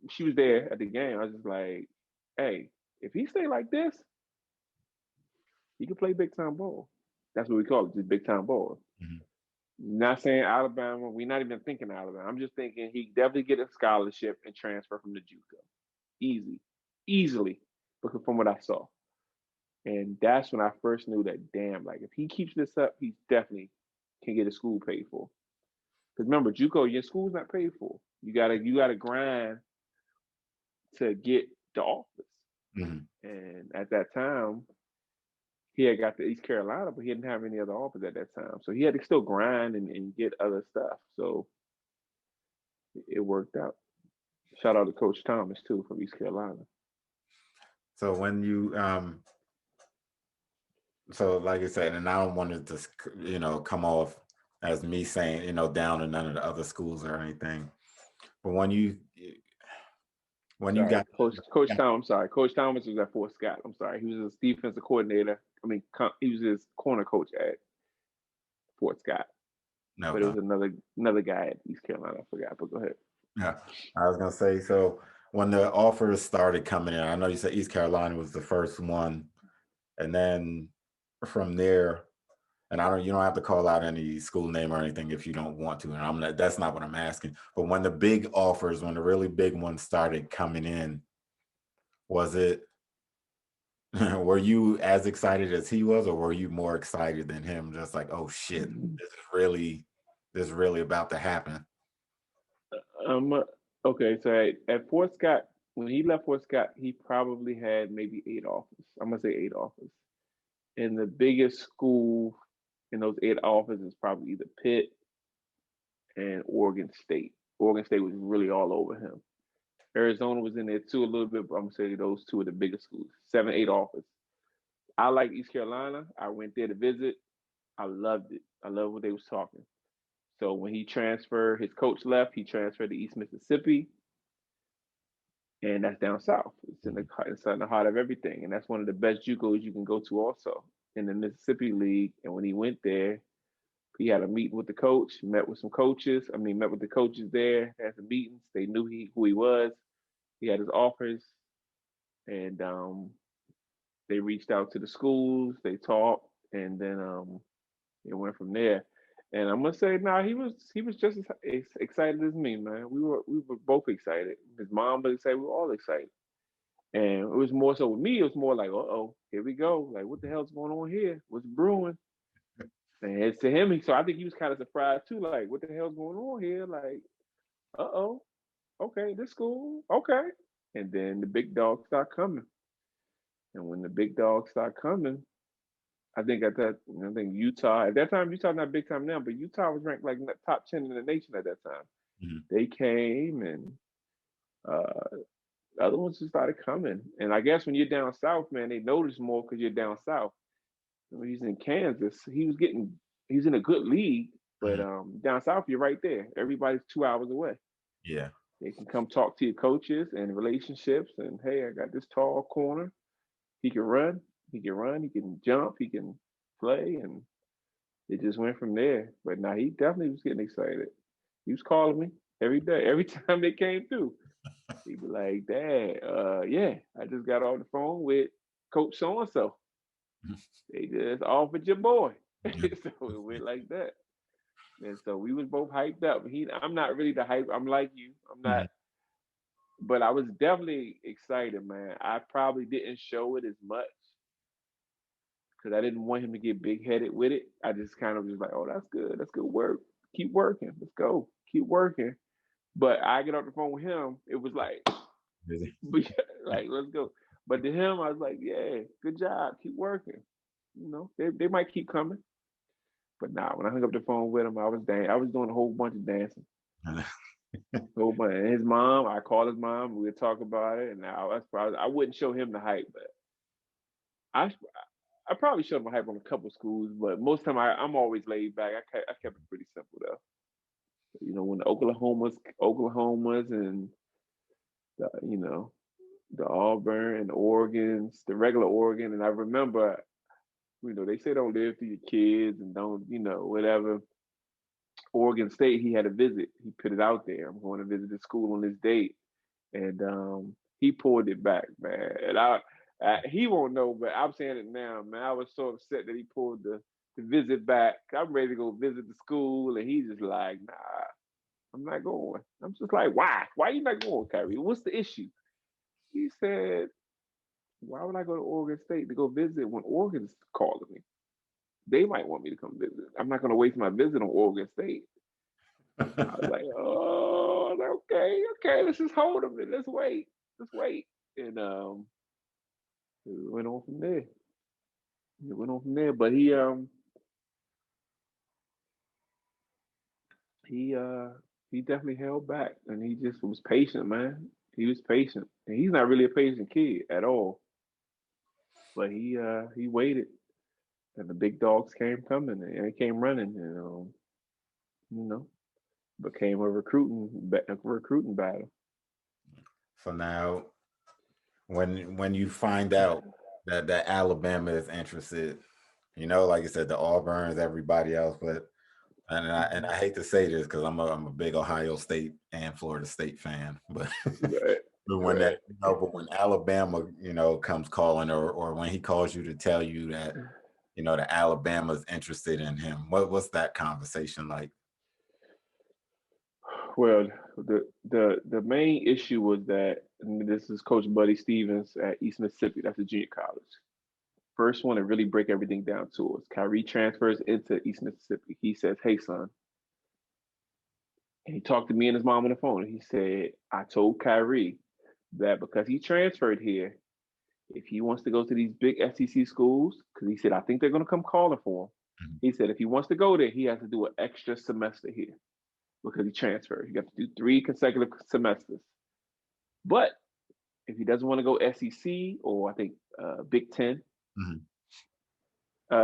She was there at the game. I was just like, hey, if he stay like this, he could play big time ball. That's what we call it, just big time ball. Mm-hmm. Not saying Alabama. We're not even thinking Alabama. I'm just thinking he definitely get a scholarship and transfer from the JUCO. Easily, because from what I saw. And that's when I first knew that, damn, like if he keeps this up, he definitely can get his school paid for. Because remember, JUCO, your school's not paid for. You gotta grind to get the office. Mm-hmm. And at that time, he had got to East Carolina, but he didn't have any other offers at that time. So he had to still grind and get other stuff. So it worked out. Shout out to Coach Thomas too from East Carolina. So when you so like I said, and I don't want it to come off as me saying down to none of the other schools or anything, but when you got Coach Thomas. I'm sorry, Coach Thomas was at Fort Scott. I'm sorry, he was his defensive coordinator. I mean, he was his corner coach at Fort Scott. no, But it was another guy at East Carolina. I forgot. But go ahead. yeah, I was gonna say, so when the offers started coming in, I know you said East Carolina was the first one, and then from there, and you don't have to call out any school name or anything if you don't want to, and that's not what I'm asking. But when the big offers, when the really big ones started coming in, was it were you as excited as he was, or were you more excited than him? Just like, oh shit, this is really about to happen. Okay, so at Fort Scott, when he left Fort Scott, he probably had maybe 8 offers. I'm gonna say 8 offers. And the biggest school in those 8 offers is probably either Pitt and Oregon State. Oregon State was really all over him. Arizona was in there too a little bit, but I'm gonna say those two are the biggest schools. 7, 8 offers. I like East Carolina. I went there to visit. I loved it. I love what they was talking. So when he transferred, his coach left. He transferred to East Mississippi, and that's down south. It's in the heart of everything, and that's one of the best JUCOs you can go to also in the Mississippi League. And when he went there, he had a meeting with the coach, met with some coaches. Met with the coaches there, had some meetings. They knew who he was. He had his offers, and they reached out to the schools. They talked, and then it went from there. And I'm gonna say, nah, he was just as excited as me, man. We were both excited. His mom was excited. We were all excited. And it was more so with me. It was more like, oh, here we go. Like, what the hell's going on here? What's brewing? And it's to him, so I think he was kind of surprised too. Like, what the hell's going on here? Like, okay, this cool, okay. And then the big dogs start coming. And when the big dogs start coming, I think Utah at that time, Utah not big time now, but Utah was ranked like top 10 in the nation at that time. They came, and other ones just started coming. And I guess when you're down south, man, they notice more because you're down south. When he's in Kansas, he's in a good league, but down south, you're right there. Everybody's 2 hours away. Yeah. They can come talk to your coaches and relationships, and hey, I got this tall corner. He can run, he can jump, he can play, and it just went from there. But now he definitely was getting excited. He was calling me every day, every time they came through. He'd be like, Dad, yeah, I just got off the phone with Coach so and so. They just offered your boy. So it went like that. And so we was both hyped up. I'm not really the hype. I'm like you. I'm not, but I was definitely excited, man. I probably didn't show it as much because I didn't want him to get big headed with it. I just kind of was like, oh, that's good. That's good work. Keep working. Let's go. Keep working. But I get off the phone with him. It was like, like, let's go. But to him, I was like, yeah, good job. Keep working. You know, they might keep coming. But nah, when I hung up the phone with him, I was doing a whole bunch of dancing. Whole bunch. And his mom, I called his mom. We would talk about it. And now I wouldn't show him the hype, but I probably showed him the hype on a couple schools. But most of the time, I'm always laid back. I kept it pretty simple though. You know, when the Oklahomas, and the Auburn and the Oregons, the regular Oregon, and I remember, they say don't live through your kids and don't, whatever. Oregon State, he had a visit. He put it out there. I'm going to visit the school on this date, and he pulled it back, man. And he won't know, but I'm saying it now, man. I was so upset that he pulled the visit back. I'm ready to go visit the school, and he's just like, nah, I'm not going. I'm just like, why? Why are you not going, Khyree? What's the issue? He said, why would I go to Oregon State to go visit when Oregon's calling me? They might want me to come visit. I'm not going to waste my visit on Oregon State. I was like, oh, okay, let's just hold them and let's wait. And it went on from there. But he definitely held back, and he just was patient, man. He was patient, and he's not really a patient kid at all. But he waited, and the big dogs came coming, and they came running, and became a recruiting battle. So now, when you find out that Alabama is interested, like I said, the Auburns, everybody else, but and I hate to say this because I'm a big Ohio State and Florida State fan, but but when Alabama comes calling, or when he calls you to tell you that that Alabama's interested in him, what's that conversation like? Well, the main issue was that, and this is Coach Buddy Stevens at East Mississippi. That's a junior college. First one to really break everything down to us. Khyree transfers into East Mississippi. He says, "Hey, son." And he talked to me and his mom on the phone. He said, "I told Khyree that because he transferred here, if he wants to go to these big SEC schools, because he said, I think they're going to come calling for him. He said, if he wants to go there, he has to do an extra semester here because he transferred. He got to do 3 consecutive semesters. But if he doesn't want to go SEC or I think Big Ten,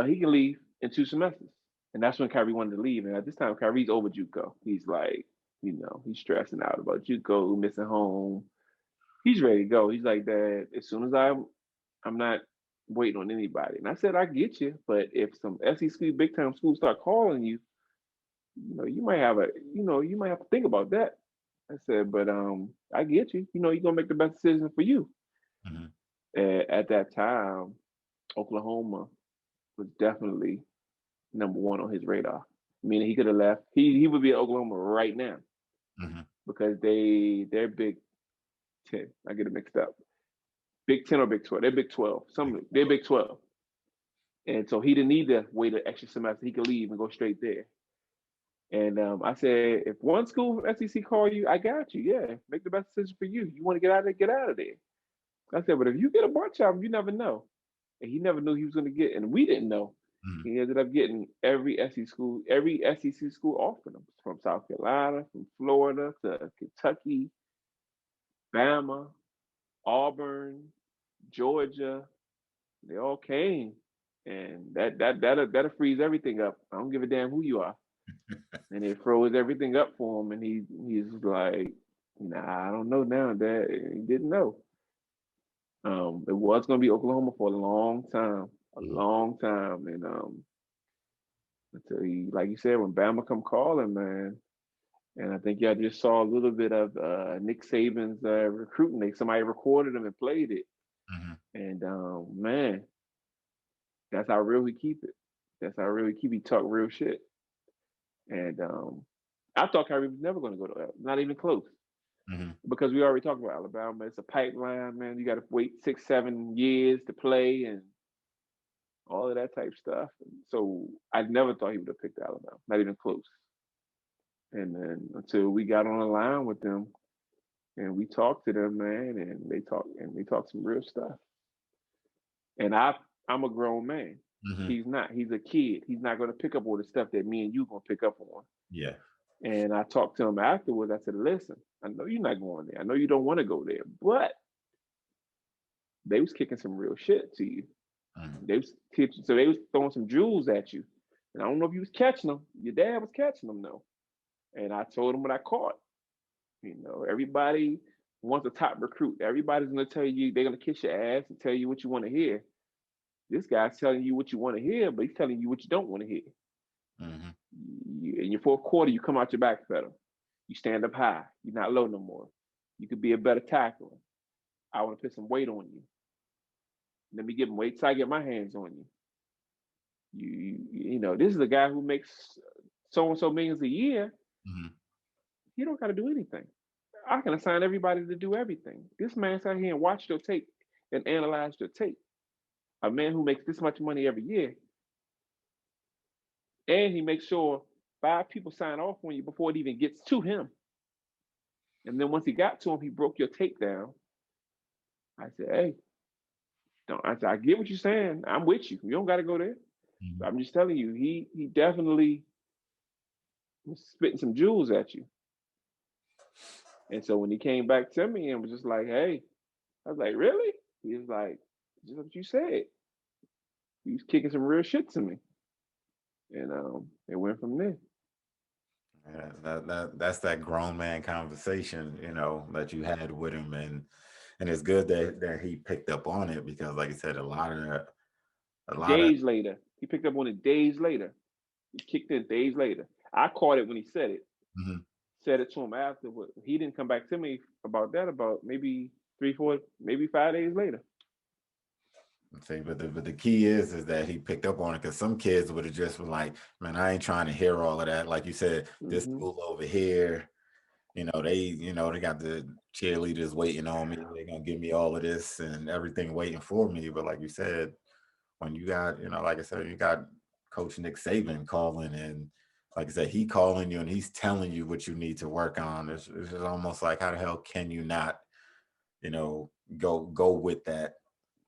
he can leave in 2 semesters." And that's when Khyree wanted to leave. And at this time, Kyree's over JUCO. He's like, he's stressing out about JUCO, missing home. He's ready to go. He's like, Dad, as soon as I'm not waiting on anybody. And I said, I get you, but if some SEC big time schools start calling you, you might have to think about that. I said, but I get you. You're gonna make the best decision for you. At that time, Oklahoma was definitely number 1 on his radar. Meaning he could have left. He would be at Oklahoma right now because they're Big 10. I get it mixed up. Big 10 or Big 12. They're Big 12. They're Big 12. And so he didn't need to wait an extra semester. He could leave and go straight there. And I said, if one school from SEC call you, I got you. Yeah, make the best decision for you. You want to get out of there, get out of there. I said, but if you get a bunch of them, you never know. And he never knew he was going to get, and we didn't know Mhm. He ended up getting every SEC school offered him, from South Carolina, from Florida to Kentucky, Bama, Auburn, Georgia. They all came, and that'll freeze everything up. I don't give a damn who you are, and it froze everything up for him. And he's like, nah, I don't know now. That he didn't know. It was going to be Oklahoma for a Mhm. long time, and until like you said, when Bama come calling, man. And I think y'all just saw a little bit of Nick Saban's recruiting. Somebody recorded him and played it, Mhm. and man, that's how real he keep it. That's how real he keep. He talk real shit, and I thought Kyrie was never going to go to that. Not even close, Mhm. because we already talked about Alabama. It's a pipeline, man. You got to wait 6, 7 years to play, and all of that type stuff. So I never thought he would have picked Alabama, not even close. And then until we got on the line with them and we talked to them, man, and they talk some real stuff. And I'm a grown man. Mhm. He's not. He's a kid. He's not going to pick up all the stuff that me and you gonna pick up on. Yeah. And I talked to him afterwards. I said, listen, I know you're not going there. I know you don't want to go there, but they was kicking some real shit to you. Mhm. They was teaching, so they was throwing some jewels at you. And I don't know if you was catching them. Your dad was catching them though. And I told him what I caught. Everybody wants a top recruit. Everybody's gonna tell you they're gonna kiss your ass and tell you what you want to hear. This guy's telling you what you want to hear, but he's telling you what you don't want to hear. Mhm. In your fourth quarter, you come out your back pedal. You stand up high. You're not low no more. You could be a better tackler. I want to put some weight on you. Let me get weight so I get my hands on you. This is a guy who makes so and so millions a year. Mhm. He don't got to do anything. I can assign everybody to do everything. This man sat here and watched your tape and analyzed your tape. A man who makes this much money every year, and he makes sure 5 people sign off on you before it even gets to him. And then once he got to him, he broke your tape down. I said, "Hey, don't." I said, "I get what you're saying. I'm with you. You don't got to go there. But Mhm. I'm just telling you, he definitely was spitting some jewels at you." And so when he came back to me and was just like, "Hey," I was like, "Really?" He was like, "Just what you said." He was kicking some real shit to me, and it went from there. Yeah, that's that grown man conversation, that you had with him, and it's good that he picked up on it because, like I said, a lot of Days later, he picked up on it. Days later, he kicked in. Days later, I caught it when he said it. Mhm. Said it to him afterward. He didn't come back to me about that. About maybe 3, 4, maybe 5 days later. See, but the key is that he picked up on it because some kids would have just been like, man, I ain't trying to hear all of that. Like you said, this Mm-hmm. school over here, they got the cheerleaders waiting on me. They're gonna give me all of this and everything waiting for me. But like you said, when you got, like I said, you got Coach Nick Saban calling, and like I said, he calling you and he's telling you what you need to work on. It's just almost like, how the hell can you not, you know, go with that?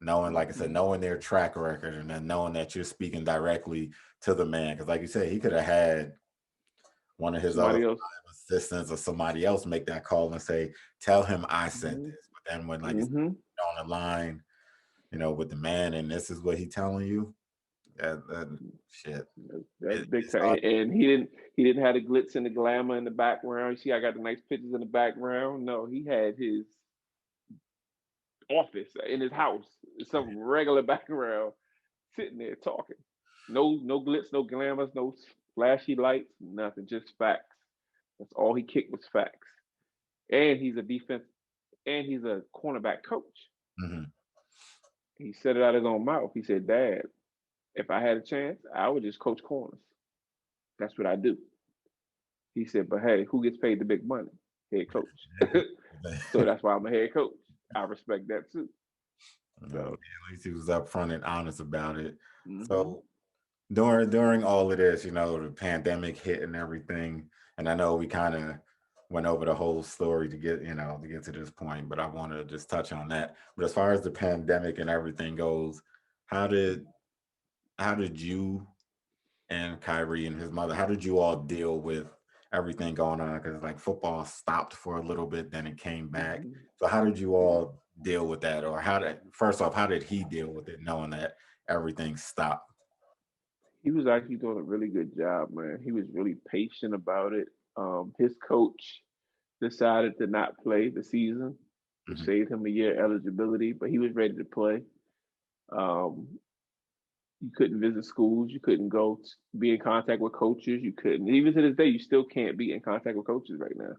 Knowing, like I said, Mm-hmm. knowing their track record, and then knowing that you're speaking directly to the man. Because like you said, he could have had one of his other Somebody else. assistants or somebody else make that call and say, tell him I said Mm-hmm. this. But then when, like you said, Mm-hmm. on the line, with the man, and this is what he telling you, that shit. That's big It's time. hard. And he didn't have the glitz and the glamour in the background. You see, I got the nice pictures in the background. No, he had his office in his house, some regular background, sitting there talking. No glitz, no glamour, no flashy lights, nothing. Just facts. That's all he kicked was facts. And he's a defense, and he's a cornerback coach. Mhm. He said it out of his own mouth. He said, "Dad, if I had a chance, I would just coach corners. That's what I do." He said, "But hey, who gets paid the big money? Head coach." So that's why I'm a head coach. I respect that too. No, So, at least he was upfront and honest about it. mm-hmm. So during all of this, the pandemic hit and everything, and I know we kind of went over the whole story to get to this point, but I want to just touch on that. But as far as the pandemic and everything goes, how did did you and Khyree and his mother, how did you all deal with everything going on? Because like football stopped for a little bit, then it came back. Mhm. So how did you Yeah. all deal with that? Or first off, how did he deal with it knowing that everything stopped? He was actually doing a really good job, man. He was really patient about it. His coach decided to not play the season, which Hmm. saved him a year eligibility, but he was ready to play. Um, you couldn't visit schools, you couldn't be in contact with coaches, you couldn't. Even to this day, you still can't be in contact with coaches right now.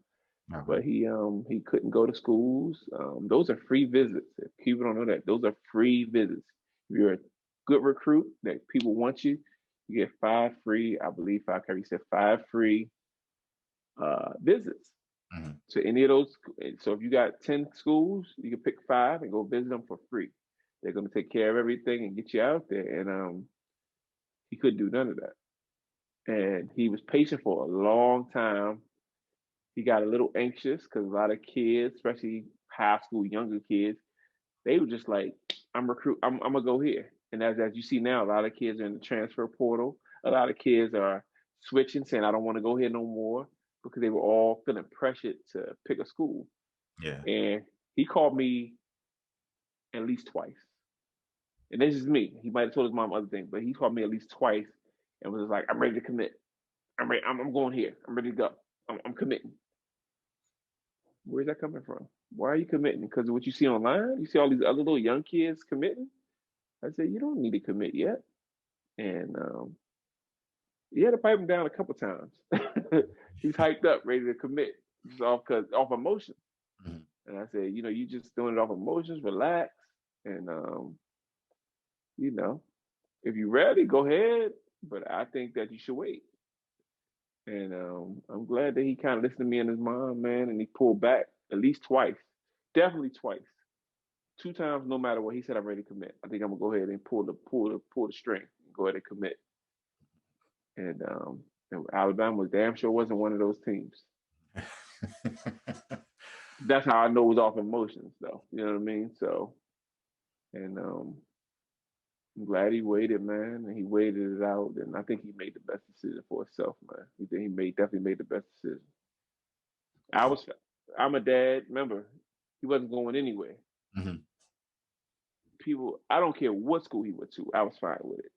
Okay. But he couldn't go to schools. Those are free visits. If people don't know that, those are free visits. If you're a good recruit that people want you, you get five free. I believe five. Kerry said five free visits Hmm. to any of those. So if you got 10 schools, you can pick five and go visit them for free. They're going to take care of everything and get you out there. And he couldn't do none of that. And he was patient for a long time. He got a little anxious because a lot of kids, especially high school younger kids, they were just like, I'm gonna go here. And as you see now, a lot of kids are in the transfer portal. A lot of kids are switching, saying I don't want to go here no more because they were all feeling pressured to pick a school. Yeah. And he called me at least twice. And this is me. He might have told his mom other things, but he called me at least twice and was like, I'm ready to commit. I'm ready. I'm going here. I'm ready to go. I'm committing. Where's that coming from? Why are you committing? Because of what you see online? You see all these other little young kids committing? I said, you don't need to commit yet. And he had to pipe him down a couple times. He's hyped up, ready to commit, just off emotion. Hmm. And I said, you just doing it off emotions, relax. And you know, if you're ready, go ahead. But I think that you should wait. And I'm glad that he kind of listened to me and his mom, man, and he pulled back at least twice. Definitely twice. Two times, no matter what, he said I'm ready to commit. I think I'm gonna go ahead and pull the string, and go ahead and commit. And Alabama was damn sure wasn't one of those teams. That's how I know it was off emotions, though. You know what I mean? So, and I'm glad he waited, man, and he waited it out, and I think he made the best decision for himself, man. He definitely made the best decision. I was, I'm a dad. Remember, he wasn't going anywhere. Hmm. People, I don't care what school he went to. I was fine with it.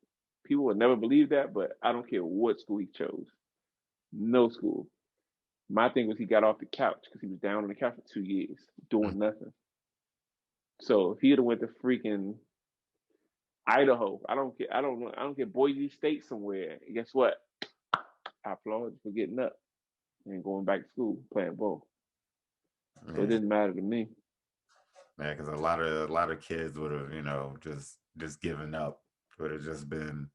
People would never believe that, but I don't care what school he chose. No school. My thing was he got off the couch because he was down on the couch for 2 years doing nothing. So if he had went to freaking Idaho, I don't care. I don't know. I don't care. Boise State somewhere. Guess what? I applaud you for getting up and going back to school playing ball. So it Yeah. didn't matter to me. Yeah, because a lot of kids would have, just given up. Would have just been,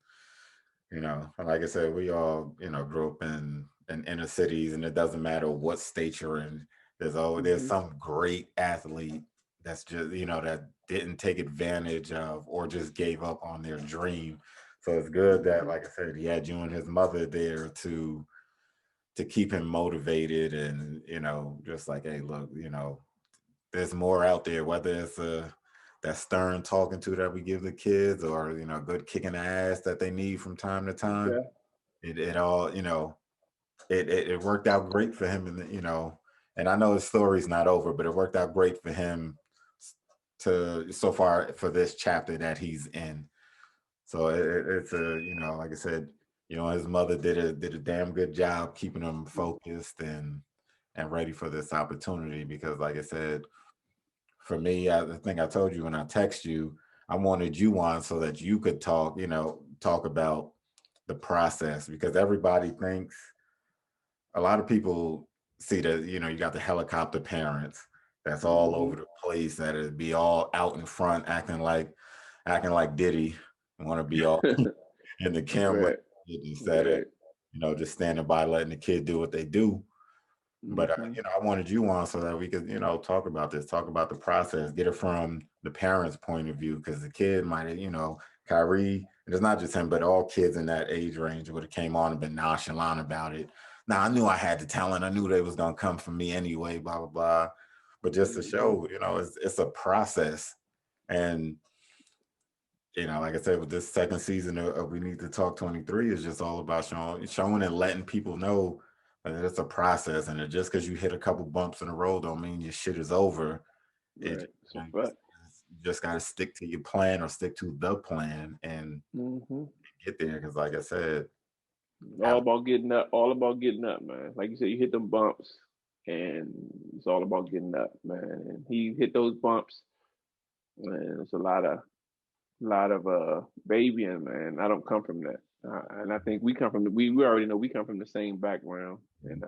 like I said, we all, grew up in inner cities, and it doesn't matter what state you're in. There's Hmm. some great athlete that's just, that didn't take advantage of or just gave up on their dream. So it's good that, Hmm. like I said, he had you and his mother there to keep him motivated and, just like, hey, look, there's more out there, whether it's that stern talking to that we give the kids or, good kicking the ass that they need from time to time. Yeah. It all, it worked out great for him. And, and I know the story's not over, but it worked out great for him to so far for this chapter that he's in. So it's like I said, his mother did a damn good job keeping him focused and ready for this opportunity because, like I said, for me, I think I told you when I text you, I wanted you on so that you could talk about the process because everybody thinks a lot of people see that, you got the helicopter parents that's all over Hmm. the place that would be all out in front acting like Diddy and want to be all in the camera Right. instead of, Right. just standing by letting the kid do what they do. But Hmm. I wanted you on so that we could, talk about this, talk about the process, get it from the parents' point of view, because the kid might, Khyree, and it's not just him, but all kids in that age range would have came on and been nonchalant about it. Now I knew I had the talent, I knew they was gonna come for me anyway, blah blah blah. But just to Hmm. show, it's a process, and like I said, with this second season of We Need to Talk 23 is just all about showing and letting people know that it's a process, and that just because you hit a couple bumps in the road don't mean your shit is over. It Right. So, you but just got to stick to your plan or stick to the plan and hmm get there. Because, like I said, all have, about getting up. All about getting up, man. Like you said, you hit them bumps, and it's all about getting up, man. And he hit those bumps, and it's a lot of babying, man. I don't come from that, and I think we come from we already know we come from the same background, and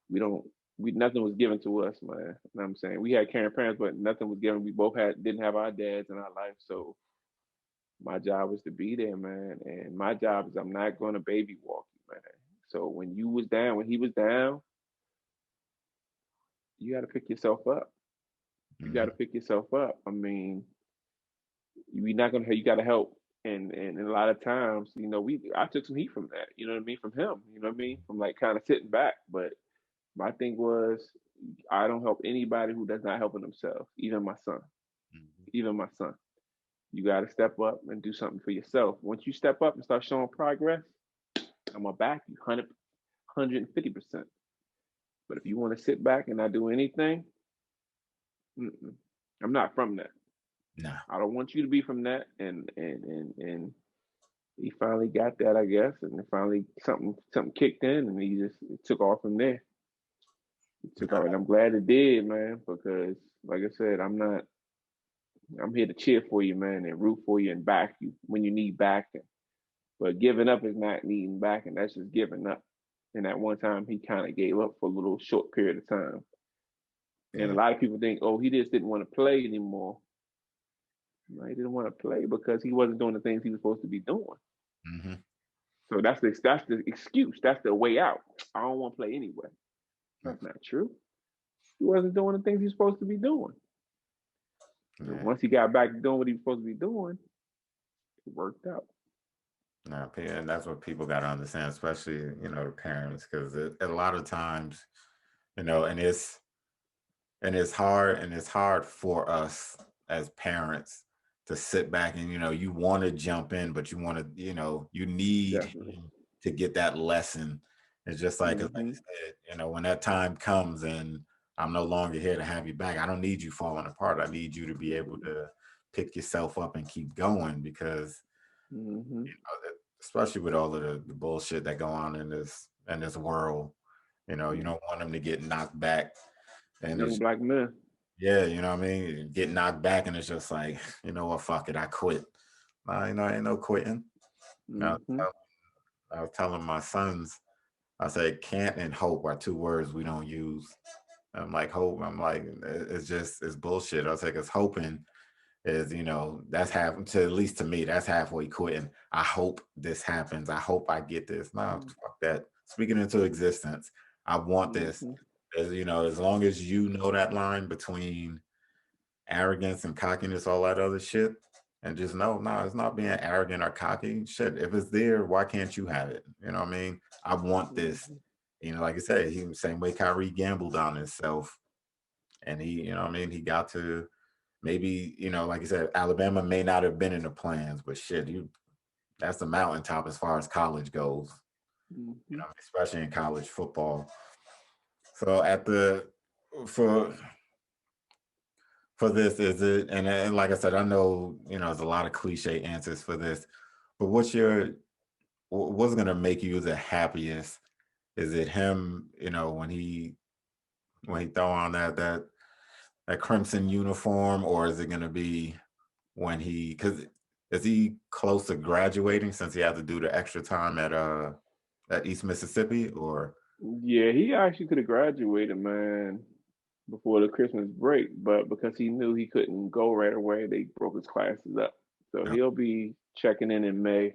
we don't we nothing was given to us, man. You know what I'm saying? We had caring parents, but nothing was given. We both didn't have our dads in our life, so my job was to be there, man. And my job is I'm not going to baby walk you, man. So when he was down, you got to pick yourself up. You got mhm, to pick yourself up. I mean, you're not gonna. You got to help. And a lot of times, I took some heat from that. You know what I mean? From him. You know what I mean? From like kind of sitting back. But my thing was, I don't help anybody who does not help themselves. Even my son. mhm. Even my son. You got to step up and do something for yourself. Once you step up and start showing progress, I'm gonna back you 150%. But if you want to sit back and not do anything, mm-mm. I'm not from that. Nah, I don't want you to be from that. And he finally got that, I guess, and then finally something kicked in, and he just it took off from there. It took off, and I'm glad it did, man, because like I said, I'm here to cheer for you, man, and root for you and back you when you need backing. But giving up is not needing backing. That's just giving up. And at one time, he kind of gave up for a little short period of time. And a yeah, lot of people think, oh, he just didn't want to play anymore. No, he didn't want to play because he wasn't doing the things he was supposed to be doing. hmm, So that's the excuse. That's the way out. I don't want to play anyway. That's not true. He wasn't doing the things he was supposed to be doing. And yeah. once he got back to doing what he was supposed to be doing, it worked out. Nah, and that's what people got to understand, especially the parents, because a lot of times, and it's hard for us as parents to sit back and you want to jump in, but you want to you need Definitely. to get that lesson. It's just like, 'cause like Mm-hmm. you said, when that time comes and I'm no longer here to have you back, I don't need you falling apart. I need you to be able to pick yourself up and keep going, because Mm-hmm. especially with all of the bullshit that go on in this world, you don't want them to get knocked back. And Young it's, black men. yeah, you know what I mean? Get knocked back and it's just like, you know what, fuck it, I quit. Nah, ain't no quitting. I was, Mm-hmm. tell- I was telling my sons, I said, can't and hope are two words we don't use. I'm like, hope. I'm like, it's bullshit. I was like, it's hoping is, that's half, to at least to me, that's halfway quitting. I hope this happens. I hope I get this. No, fuck that. Speaking into existence. I want this. Mm-hmm. As long as you know that line between arrogance and cockiness, all that other shit, and just know, no, it's not being arrogant or cocky. Shit, if it's there, why can't you have it? You know what I mean? I want this. Mm-hmm. Like I said, he same way Kyrie gambled on himself, and he, you know what I mean, he got to maybe, like I said, Alabama may not have been in the plans, but shit, that's the mountaintop as far as college goes. Mm-hmm. Especially in college football. So for this, is it, and like I said, I know there's a lot of cliche answers for this, but what's gonna make you the happiest? Is it him, when he throw on that crimson uniform, or is it gonna be when because is he close to graduating since he had to do the extra time at East Mississippi, or Yeah, he actually could have graduated, man, before the Christmas break, but because he knew he couldn't go right away, they broke his classes up. So no? he'll be checking in May,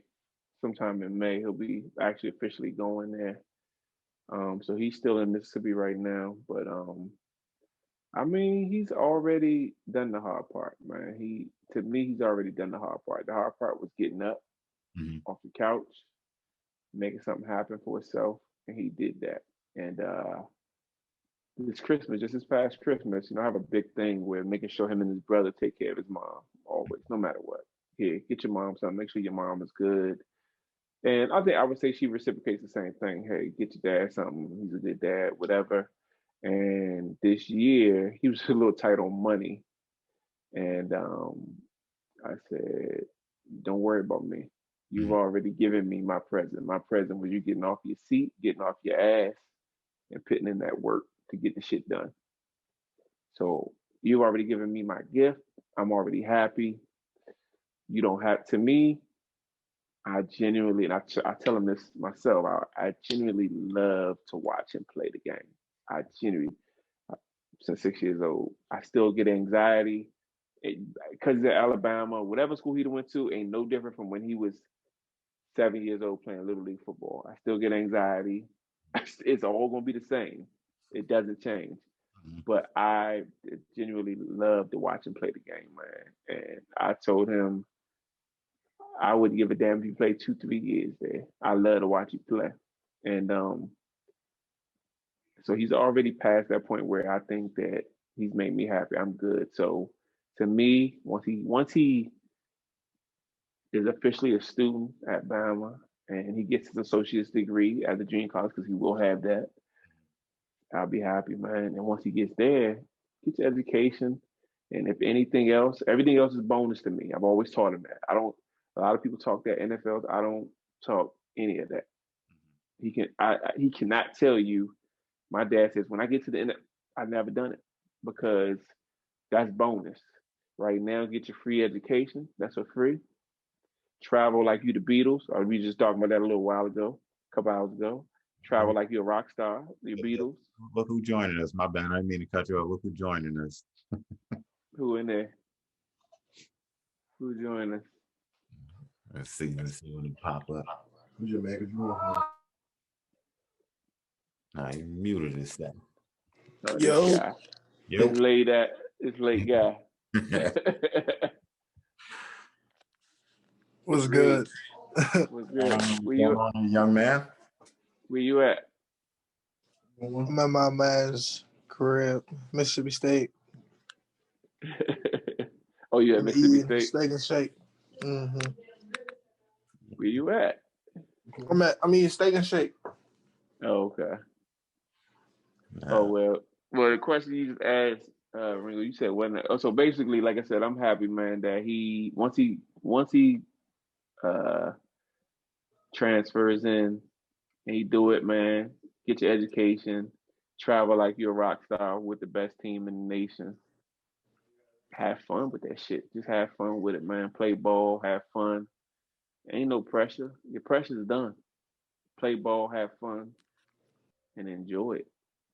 sometime in May. He'll be actually officially going there. So he's still in Mississippi right now, but I mean, he's already done the hard part, man. To me, he's already done the hard part. The hard part was getting up Mhm. off the couch, making something happen for himself, and he did that. And this Christmas, just this past Christmas, I have a big thing where making sure him and his brother take care of his mom always, no matter what. here, get your mom something. Make sure your mom is good. And I would say she reciprocates the same thing. Hey, get your dad something. He's a good dad, whatever. And this year he was a little tight on money, and I said, "Don't worry about me. You've already given me my present. My present was you getting off your seat, getting off your ass, and putting in that work to get the shit done. So you've already given me my gift. I'm already happy. You don't have to me. I genuinely, and I tell him this myself. I genuinely love to watch him play the game. I genuinely, since 6 years old, I still get anxiety because at Alabama, whatever school he went to, ain't no different from when he was 7 years old playing little league football. I still get anxiety. It's all gonna be the same. It doesn't change. But I genuinely love to watch him play the game, man. And I told him I wouldn't give a damn if you played 2, 3 years there. I love to watch you play. And so he's already past that point where I think that he's made me happy. I'm good. So to me, once he is officially a student at Bama and he gets his associate's degree at the junior college, because he will have that, I'll be happy, man. And once he gets there, get your education. And if anything else, everything else is bonus to me. I've always taught him that. A lot of people talk that NFL. I don't talk any of that. He cannot tell you. My dad says, when I get to the end, I've never done it because that's bonus. Right now, get your free education. That's for free. Travel like you the Beatles. Or we just talking about that a little while ago, a couple hours ago. Travel like you're a rock star, the Beatles. Look who joining us. My bad. I didn't mean to cut you off. Look who joining us. Who in there? Who joining us? Let's see when it pop up. Who's your man? Nah, you muted this thing. Oh, Yo. this guy. Yo. This late guy. What's good? What's good? Where you young man? Where you at? I'm at my man's crib, Mississippi State. Oh, you at Mississippi State? Steak and shake. Mm-hmm. Where you at? I'm eating steak and shake. Oh, okay. Nah. Oh well. Well, the question you just asked, Ringo, you said when. Oh, so basically, like I said, I'm happy, man, that once he transfers in and he do it, man. Get your education, travel like you're a rock star with the best team in the nation. Have fun with that shit. Just have fun with it, man. Play ball, have fun. Ain't no pressure. Your pressure's done. Play ball, have fun, and enjoy it.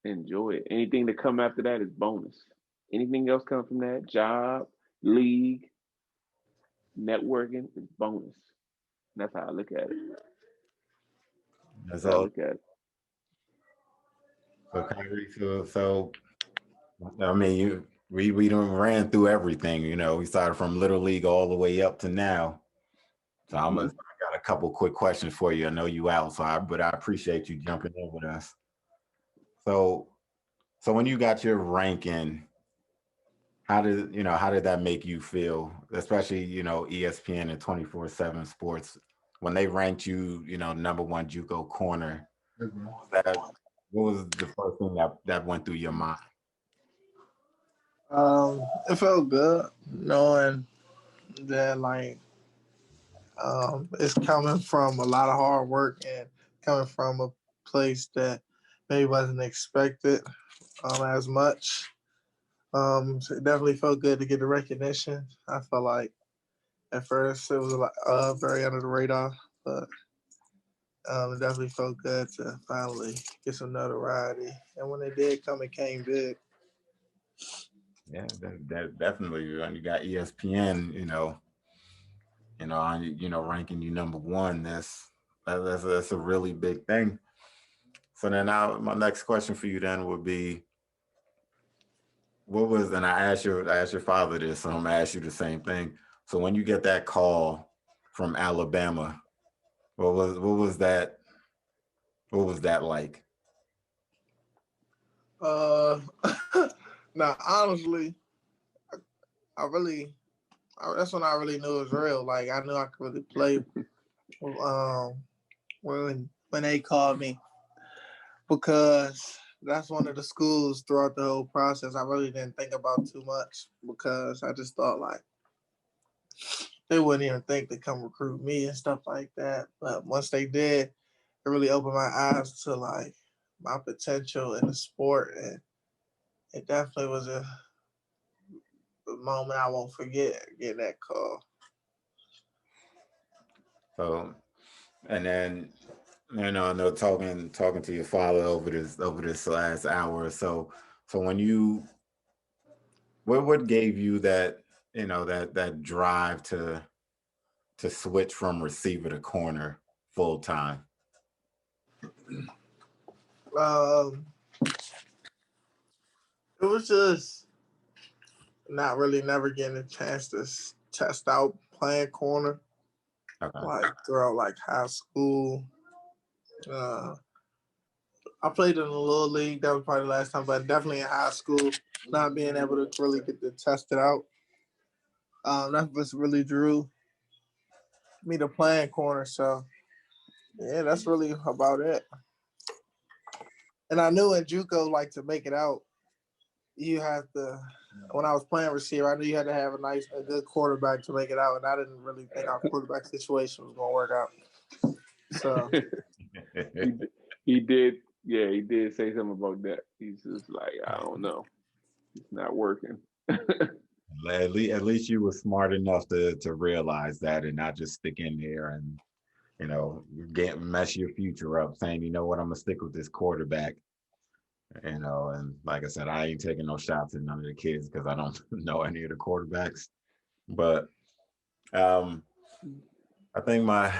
Enjoy it. Anything that come after that is bonus. Anything else come from that, job, league, networking, is bonus. And that's how I look at it. That's all. I look at it. So Khyree, so I mean, we done ran through everything. You know, we started from little league all the way up to now. So I got a couple quick questions for you. I know you out, but I appreciate you jumping in with us. So when you got your ranking, how did that make you feel? Especially, ESPN and 24/7 Sports, when they ranked you, number one JUCO corner. What was the first thing that went through your mind? It felt good knowing that it's coming from a lot of hard work and coming from a place that maybe wasn't expected as much. So it definitely felt good to get the recognition. I felt like at first it was very under the radar, but it definitely felt good to finally get some notoriety. And when it did come, it came big. Yeah, that definitely. When you got ESPN, ranking you number one, that's a really big thing. So then my next question for you then would be, and I asked your father this, so I'm gonna ask you the same thing. So when you get that call from Alabama, what was that like? Now honestly, I really That's when I really knew it was real. Like I knew I could really play. When they called me, because that's one of the schools throughout the whole process I really didn't think about too much, because I just thought like they wouldn't even think to come recruit me and stuff like that. But once they did, it really opened my eyes to like my potential in the sport, and it definitely was a moment I won't forget getting that call. So, and then I know talking to your father over this last hour or so. So when you what gave you that that drive to switch from receiver to corner full time? Um, it was just not really never getting a chance to test out playing corner Okay. like throughout like high school. Uh, I played in a little league. That was probably the last time, but definitely in high school, not being able to really get to test it out. That was really drew me to playing corner. So yeah, that's really about it. And I knew in JUCO, like to make it out, you have to. When I was playing receiver, I knew you had to have a good quarterback to make it out, and I didn't really think our quarterback situation was going to work out. So he did, yeah, he did say something about that. He's just like, I don't know, it's not working. At least you were smart enough to realize that and not just stick in there and mess your future up, saying, you know what, I'm gonna stick with this quarterback. And like I said, I ain't taking no shots at none of the kids because I don't know any of the quarterbacks. But um, I think I'm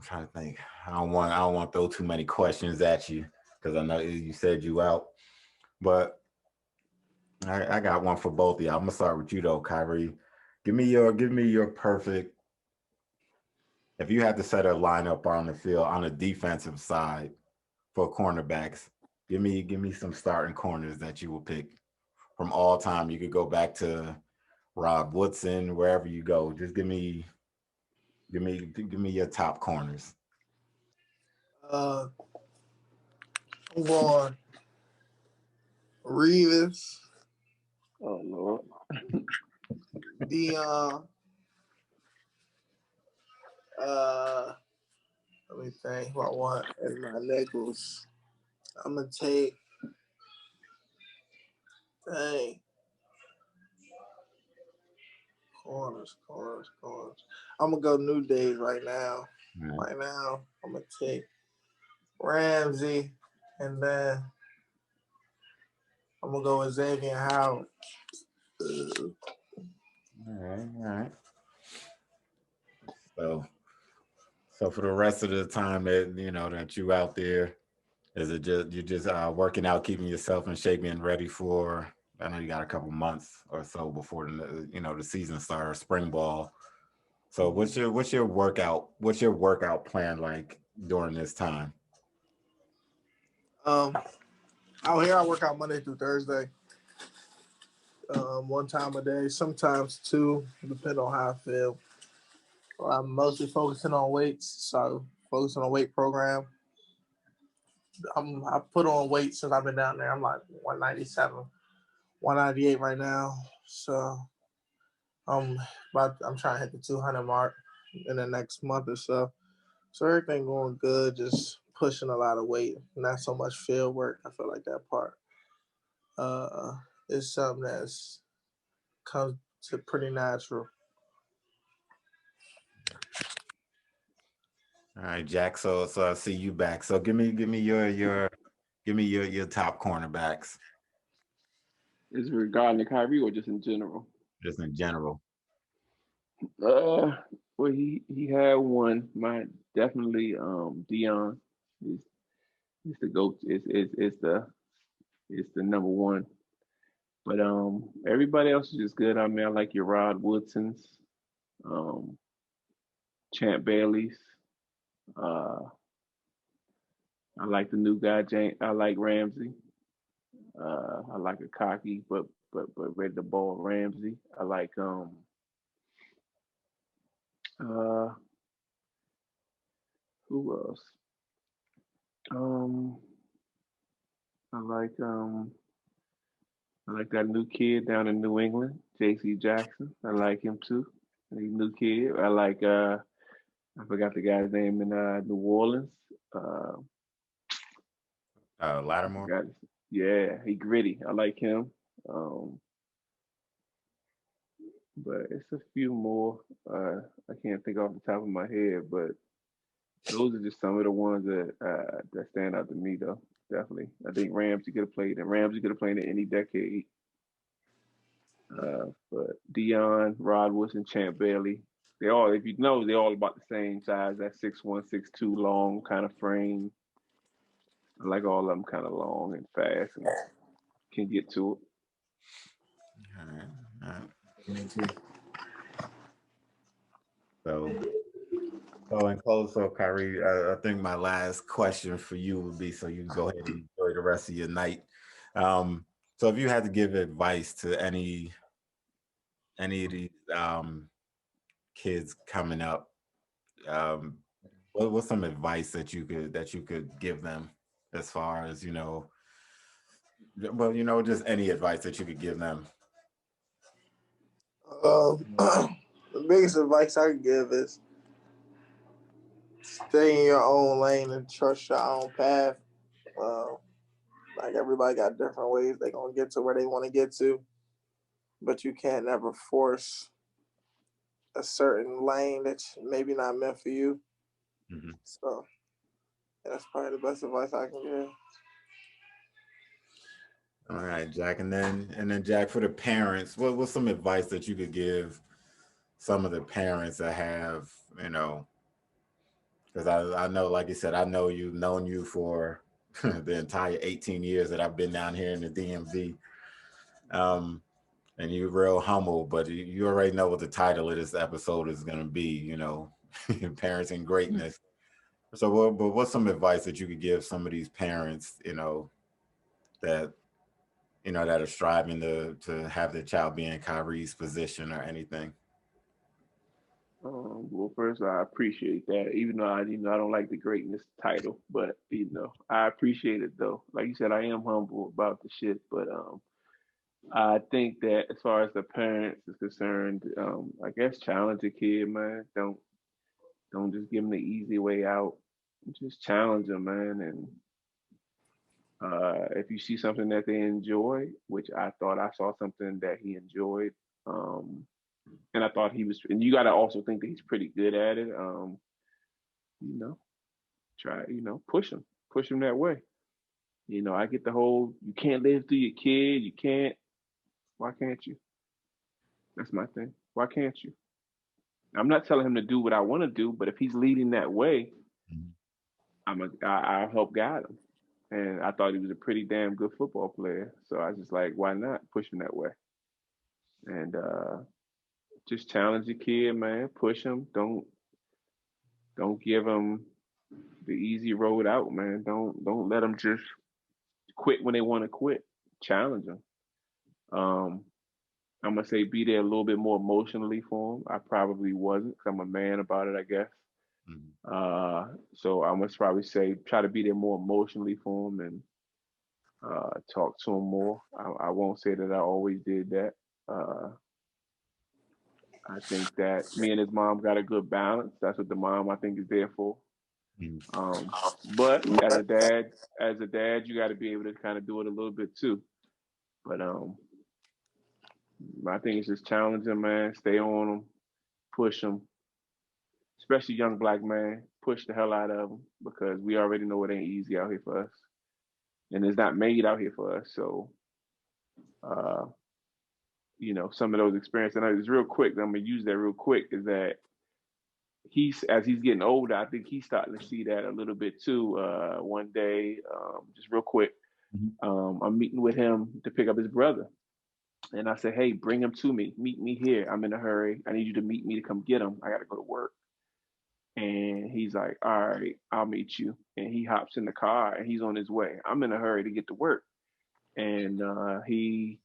trying to think. I don't want to throw too many questions at you because I know you said you out. But I got one for both of y'all. I'm gonna start with you though, Khyree. Give me your perfect. If you had to set a lineup on the field on the defensive side for cornerbacks, give me some starting corners that you will pick from all time. You could go back to Rob Woodson, wherever you go. Just give me your top corners. uh, I'm going Reeves, Oh Lord. Dion. Uh, Let me think who I want as my Nichols. I'm gonna take. Dang. Corners. I'm gonna go New Days right now. Right. Right now, I'm gonna take Ramsey, and then I'm gonna go with Xavier Howard. All right. So so for the rest of the time that that you out there, is it just you just working out, keeping yourself in shape, and ready for? I know you got a couple months or so before the season starts, spring ball. So what's your workout plan like during this time? Um, Out here I work out Monday through Thursday. One time a day, sometimes two, depending on how I feel. I'm mostly focusing on weights, so focusing on weight program. I put on weight since I've been down there. I'm like 197, 198 right now. So I'm trying to hit the 200 mark in the next month or so. So everything going good, just pushing a lot of weight, not so much field work. I feel like that part uh, is something that's comes to pretty natural. All right, Jack. So I see you back. So give me your top cornerbacks Is it regarding Kyrie or just in general? just in general. Uh, well, he had one. My definitely Dion is the goat. It's the number one. But everybody else is just good. I mean, I like your Rod Woodsons, um, Champ Bailey's. Uh, I like the new guy. I like Ramsey. I like a cocky but ready to ball Ramsey. I like Uh, who else? Um, I like um, I like that new kid down in New England, J.C. Jackson. I like him too. He's a new kid. I forgot the guy's name in New Orleans. Uh, I Lattimore. forgot. Yeah, he gritty. I like him. Um, but it's a few more. I can't think off the top of my head, but those are just some of the ones that stand out to me, though. Definitely, I think Ramsey could have played, and Ramsey could have played in any decade. But Dion, Rod Woodson, Champ Bailey, they all, if you know, they're all about the same size. That 6'1", 6'2", long kind of frame. I like all of them kind of long and fast and can get to it. All right. All right. Me too. So, in close, so Khyree, I think my last question for you would be, so you can go ahead and enjoy the rest of your night. So if you had to give advice to any of these kids coming up, um, what's some advice that you could give them as far as, well, just any advice that you could give them? The biggest advice I can give is stay in your own lane and trust your own path. Uh, like everybody got different ways they're gonna get to where they want to get to, but you can't never force a certain lane that's maybe not meant for you. Mm-hmm. So that's probably the best advice I can give. All right, Jack, and then Jack, for the parents, what's some advice that you could give some of the parents that have, because I know, like you said, I know you've known you for the entire 18 years that I've been down here in the DMV. And you're real humble, but you already know what the title of this episode is going to be, parents and greatness. So, but what's some advice that you could give some of these parents, that, that are striving to have their child be in Kyree's position or anything? Well, first, I appreciate that, even though I don't like the greatness title, but I appreciate it though. Like you said, I am humble about the shit, but I think that as far as the parents is concerned, I guess challenge a kid, man. Don't just give them the easy way out. Just challenge them, man. And if you see something that they enjoy, which I thought I saw something that he enjoyed, and I thought he was, and you got to also think that he's pretty good at it. You know, try, push him that way. I get the whole you can't live through your kid. You can't. Why can't you? That's my thing. Why can't you? I'm not telling him to do what I want to do, but if he's leading that way, I'll help guide him. And I thought he was a pretty damn good football player, so I was just like, why not push him that way? And just challenge the kid, man. Push him. Don't give him the easy road out, man. Don't let them just quit when they want to quit. Challenge them. I'm gonna say be there a little bit more emotionally for him. I probably wasn't, because I'm a man about it, I guess. So I must probably say try to be there more emotionally for him and talk to him more. I won't say that I always did that. I think that me and his mom got a good balance. That's what the mom I think is there for. But as a dad, you got to be able to kind of do it a little bit too. But I think it's just challenging, man. Stay on them, push them, especially young black man. Push the hell out of them, because we already know it ain't easy out here for us, and it's not made out here for us. So, uh, some of those experiences. And it's real quick. I'm gonna use that real quick. Is that as he's getting older, I think he's starting to see that a little bit too. One day, just real quick, I'm meeting with him to pick up his brother. And I said, hey, bring him to me. Meet me here. I'm in a hurry. I need you to meet me to come get him. I got to go to work. And he's like, all right, I'll meet you. And he hops in the car and he's on his way. I'm in a hurry to get to work. And he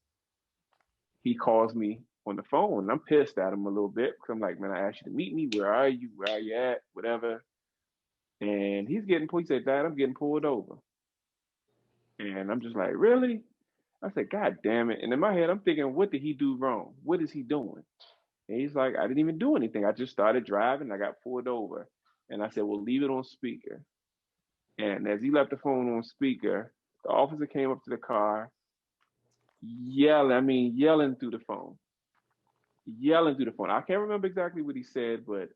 calls me on the phone. And I'm pissed at him a little bit because I'm like, man, I asked you to meet me. Where are you? Where are you at? Whatever. And he said, Dad, I'm getting pulled over. And I'm just like, really? I said, God damn it. And in my head, I'm thinking, what did he do wrong? What is he doing? And he's like, I didn't even do anything. I just started driving. I got pulled over. And I said, well, leave it on speaker. And as he left the phone on speaker, the officer came up to the car, yelling through the phone. Yelling through the phone. I can't remember exactly what he said, but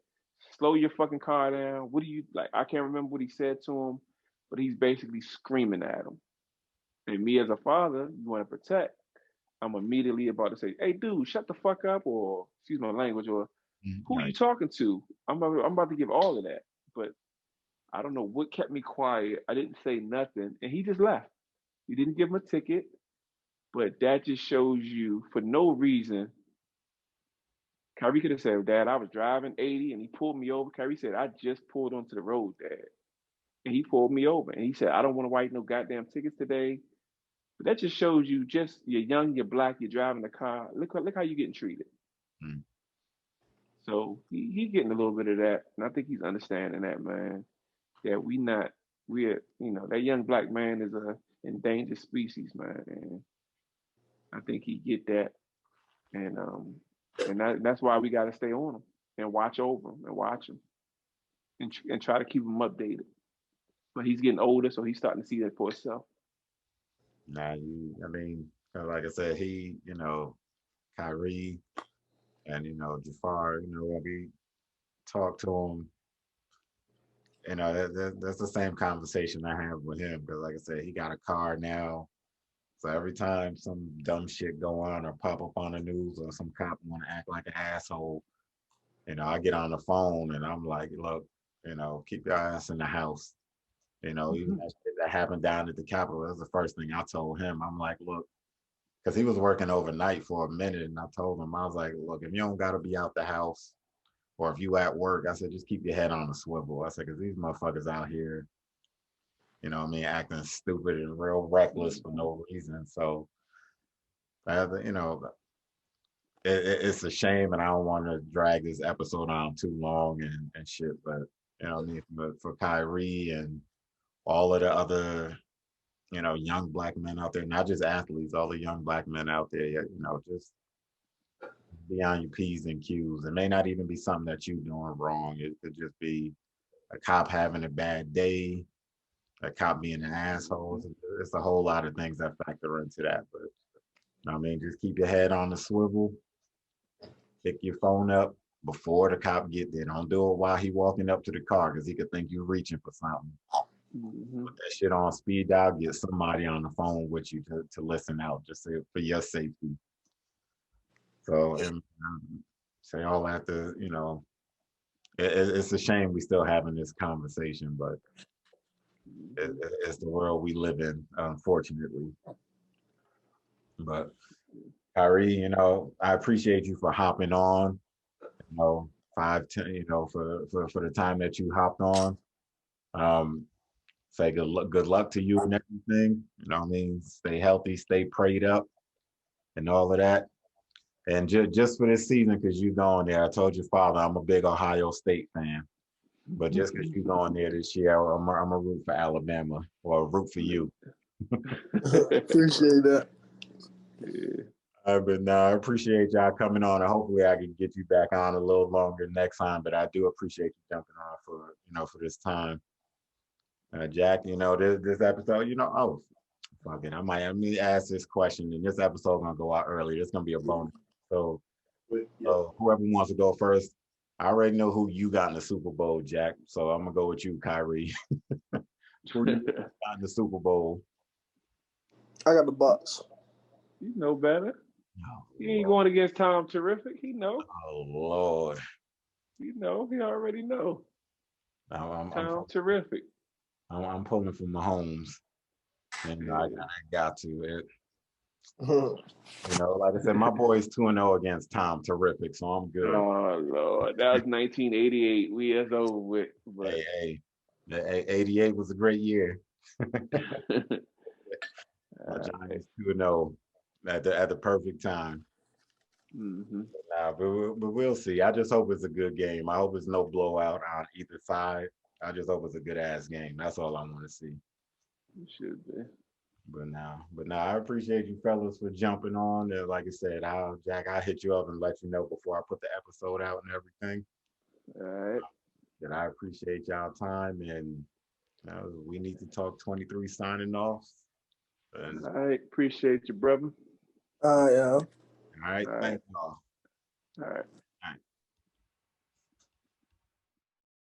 slow your fucking car down. What do you like? I can't remember what he said to him, but he's basically screaming at him. And me as a father, you want to protect. I'm immediately about to say, hey, dude, shut the fuck up, or excuse my language, or who are you talking to? I'm about to give all of that. But I don't know what kept me quiet. I didn't say nothing. And he just left. You didn't give him a ticket. But that just shows you, for no reason, Khyree could have said, Dad, I was driving 80 and he pulled me over. Khyree said, I just pulled onto the road, Dad. And he pulled me over. And he said, I don't want to write no goddamn tickets today. But that just shows you, just you're young, you're black, you're driving the car. Look how you're getting treated. Mm. So he's getting a little bit of that. And I think he's understanding that, man. That we're, that young black man is a endangered species, man. And I think he get that. And that's why we got to stay on him and watch over him and watch him and try to keep him updated. But he's getting older, so he's starting to see that for himself. Like I said, he, Khyree and, Jafar, when we talk to him, that's the same conversation I have with him. Because like I said, he got a car now. So every time some dumb shit go on or pop up on the news or some cop want to act like an asshole, I get on the phone and I'm like, look, keep your ass in the house. Even that shit that happened down at the Capitol, that's the first thing I told him. I'm like, look, because he was working overnight for a minute, and I told him, I was like, look, if you don't got to be out the house, or if you at work, I said, just keep your head on a swivel. I said, because these motherfuckers out here, acting stupid and real reckless for no reason. So, it's a shame, and I don't want to drag this episode on too long and shit, but, for Khyree and all of the other, young black men out there, not just athletes, all the young black men out there, just be on your P's and Q's. It may not even be something that you're doing wrong. It could just be a cop having a bad day, a cop being an asshole. It's a whole lot of things that factor into that. But just keep your head on the swivel, pick your phone up before the cop get there. Don't do it while he walking up to the car, because he could think you're reaching for something. Mm-hmm. Put that shit on speed dial, get somebody on the phone with you to listen out, just for your safety. So, and say all that it's a shame we still having this conversation, but it's the world we live in, unfortunately. But Khyree, I appreciate you for hopping on, 5, 10, for the time that you hopped on. Say good luck to you and everything. Stay healthy, stay prayed up, and all of that. And just for this season, because you're going there, I told your father I'm a big Ohio State fan. But just because you're going there this year, I'm a root for Alabama, or root for you. Appreciate that. Yeah. But no, I appreciate y'all coming on, and hopefully I can get you back on a little longer next time. But I do appreciate you jumping on for this time. Jack, this episode, fuck it. Let me ask this question, and this episode gonna go out early. It's gonna be a bonus. So, whoever wants to go first, I already know who you got in the Super Bowl, Jack. So I'm gonna go with you, Khyree. Who you got in the Super Bowl? I got the Bucks. You know better. Oh, he ain't going against Tom Terrific. He know. Oh Lord. He already know. Tom Terrific. I'm pulling for Mahomes, and I got to. Like I said, my boy's 2-0 against Tom Terrific, so I'm good. Oh Lord, that was 1988. It's over with. But... Hey, 88 was a great year. Giants 2-0 at the perfect time. Mm-hmm. Nah, but we'll see. I just hope it's a good game. I hope it's no blowout on either side. I just hope it's a good ass game. That's all I want to see. It should be. But now, I appreciate you fellas for jumping on. Like I said, I'll hit you up and let you know before I put the episode out and everything. All right. That I appreciate y'all time, and we need to talk 23 signing off. And, All right. Appreciate you, brother. Yeah. all right, All right. thank y'all. All right.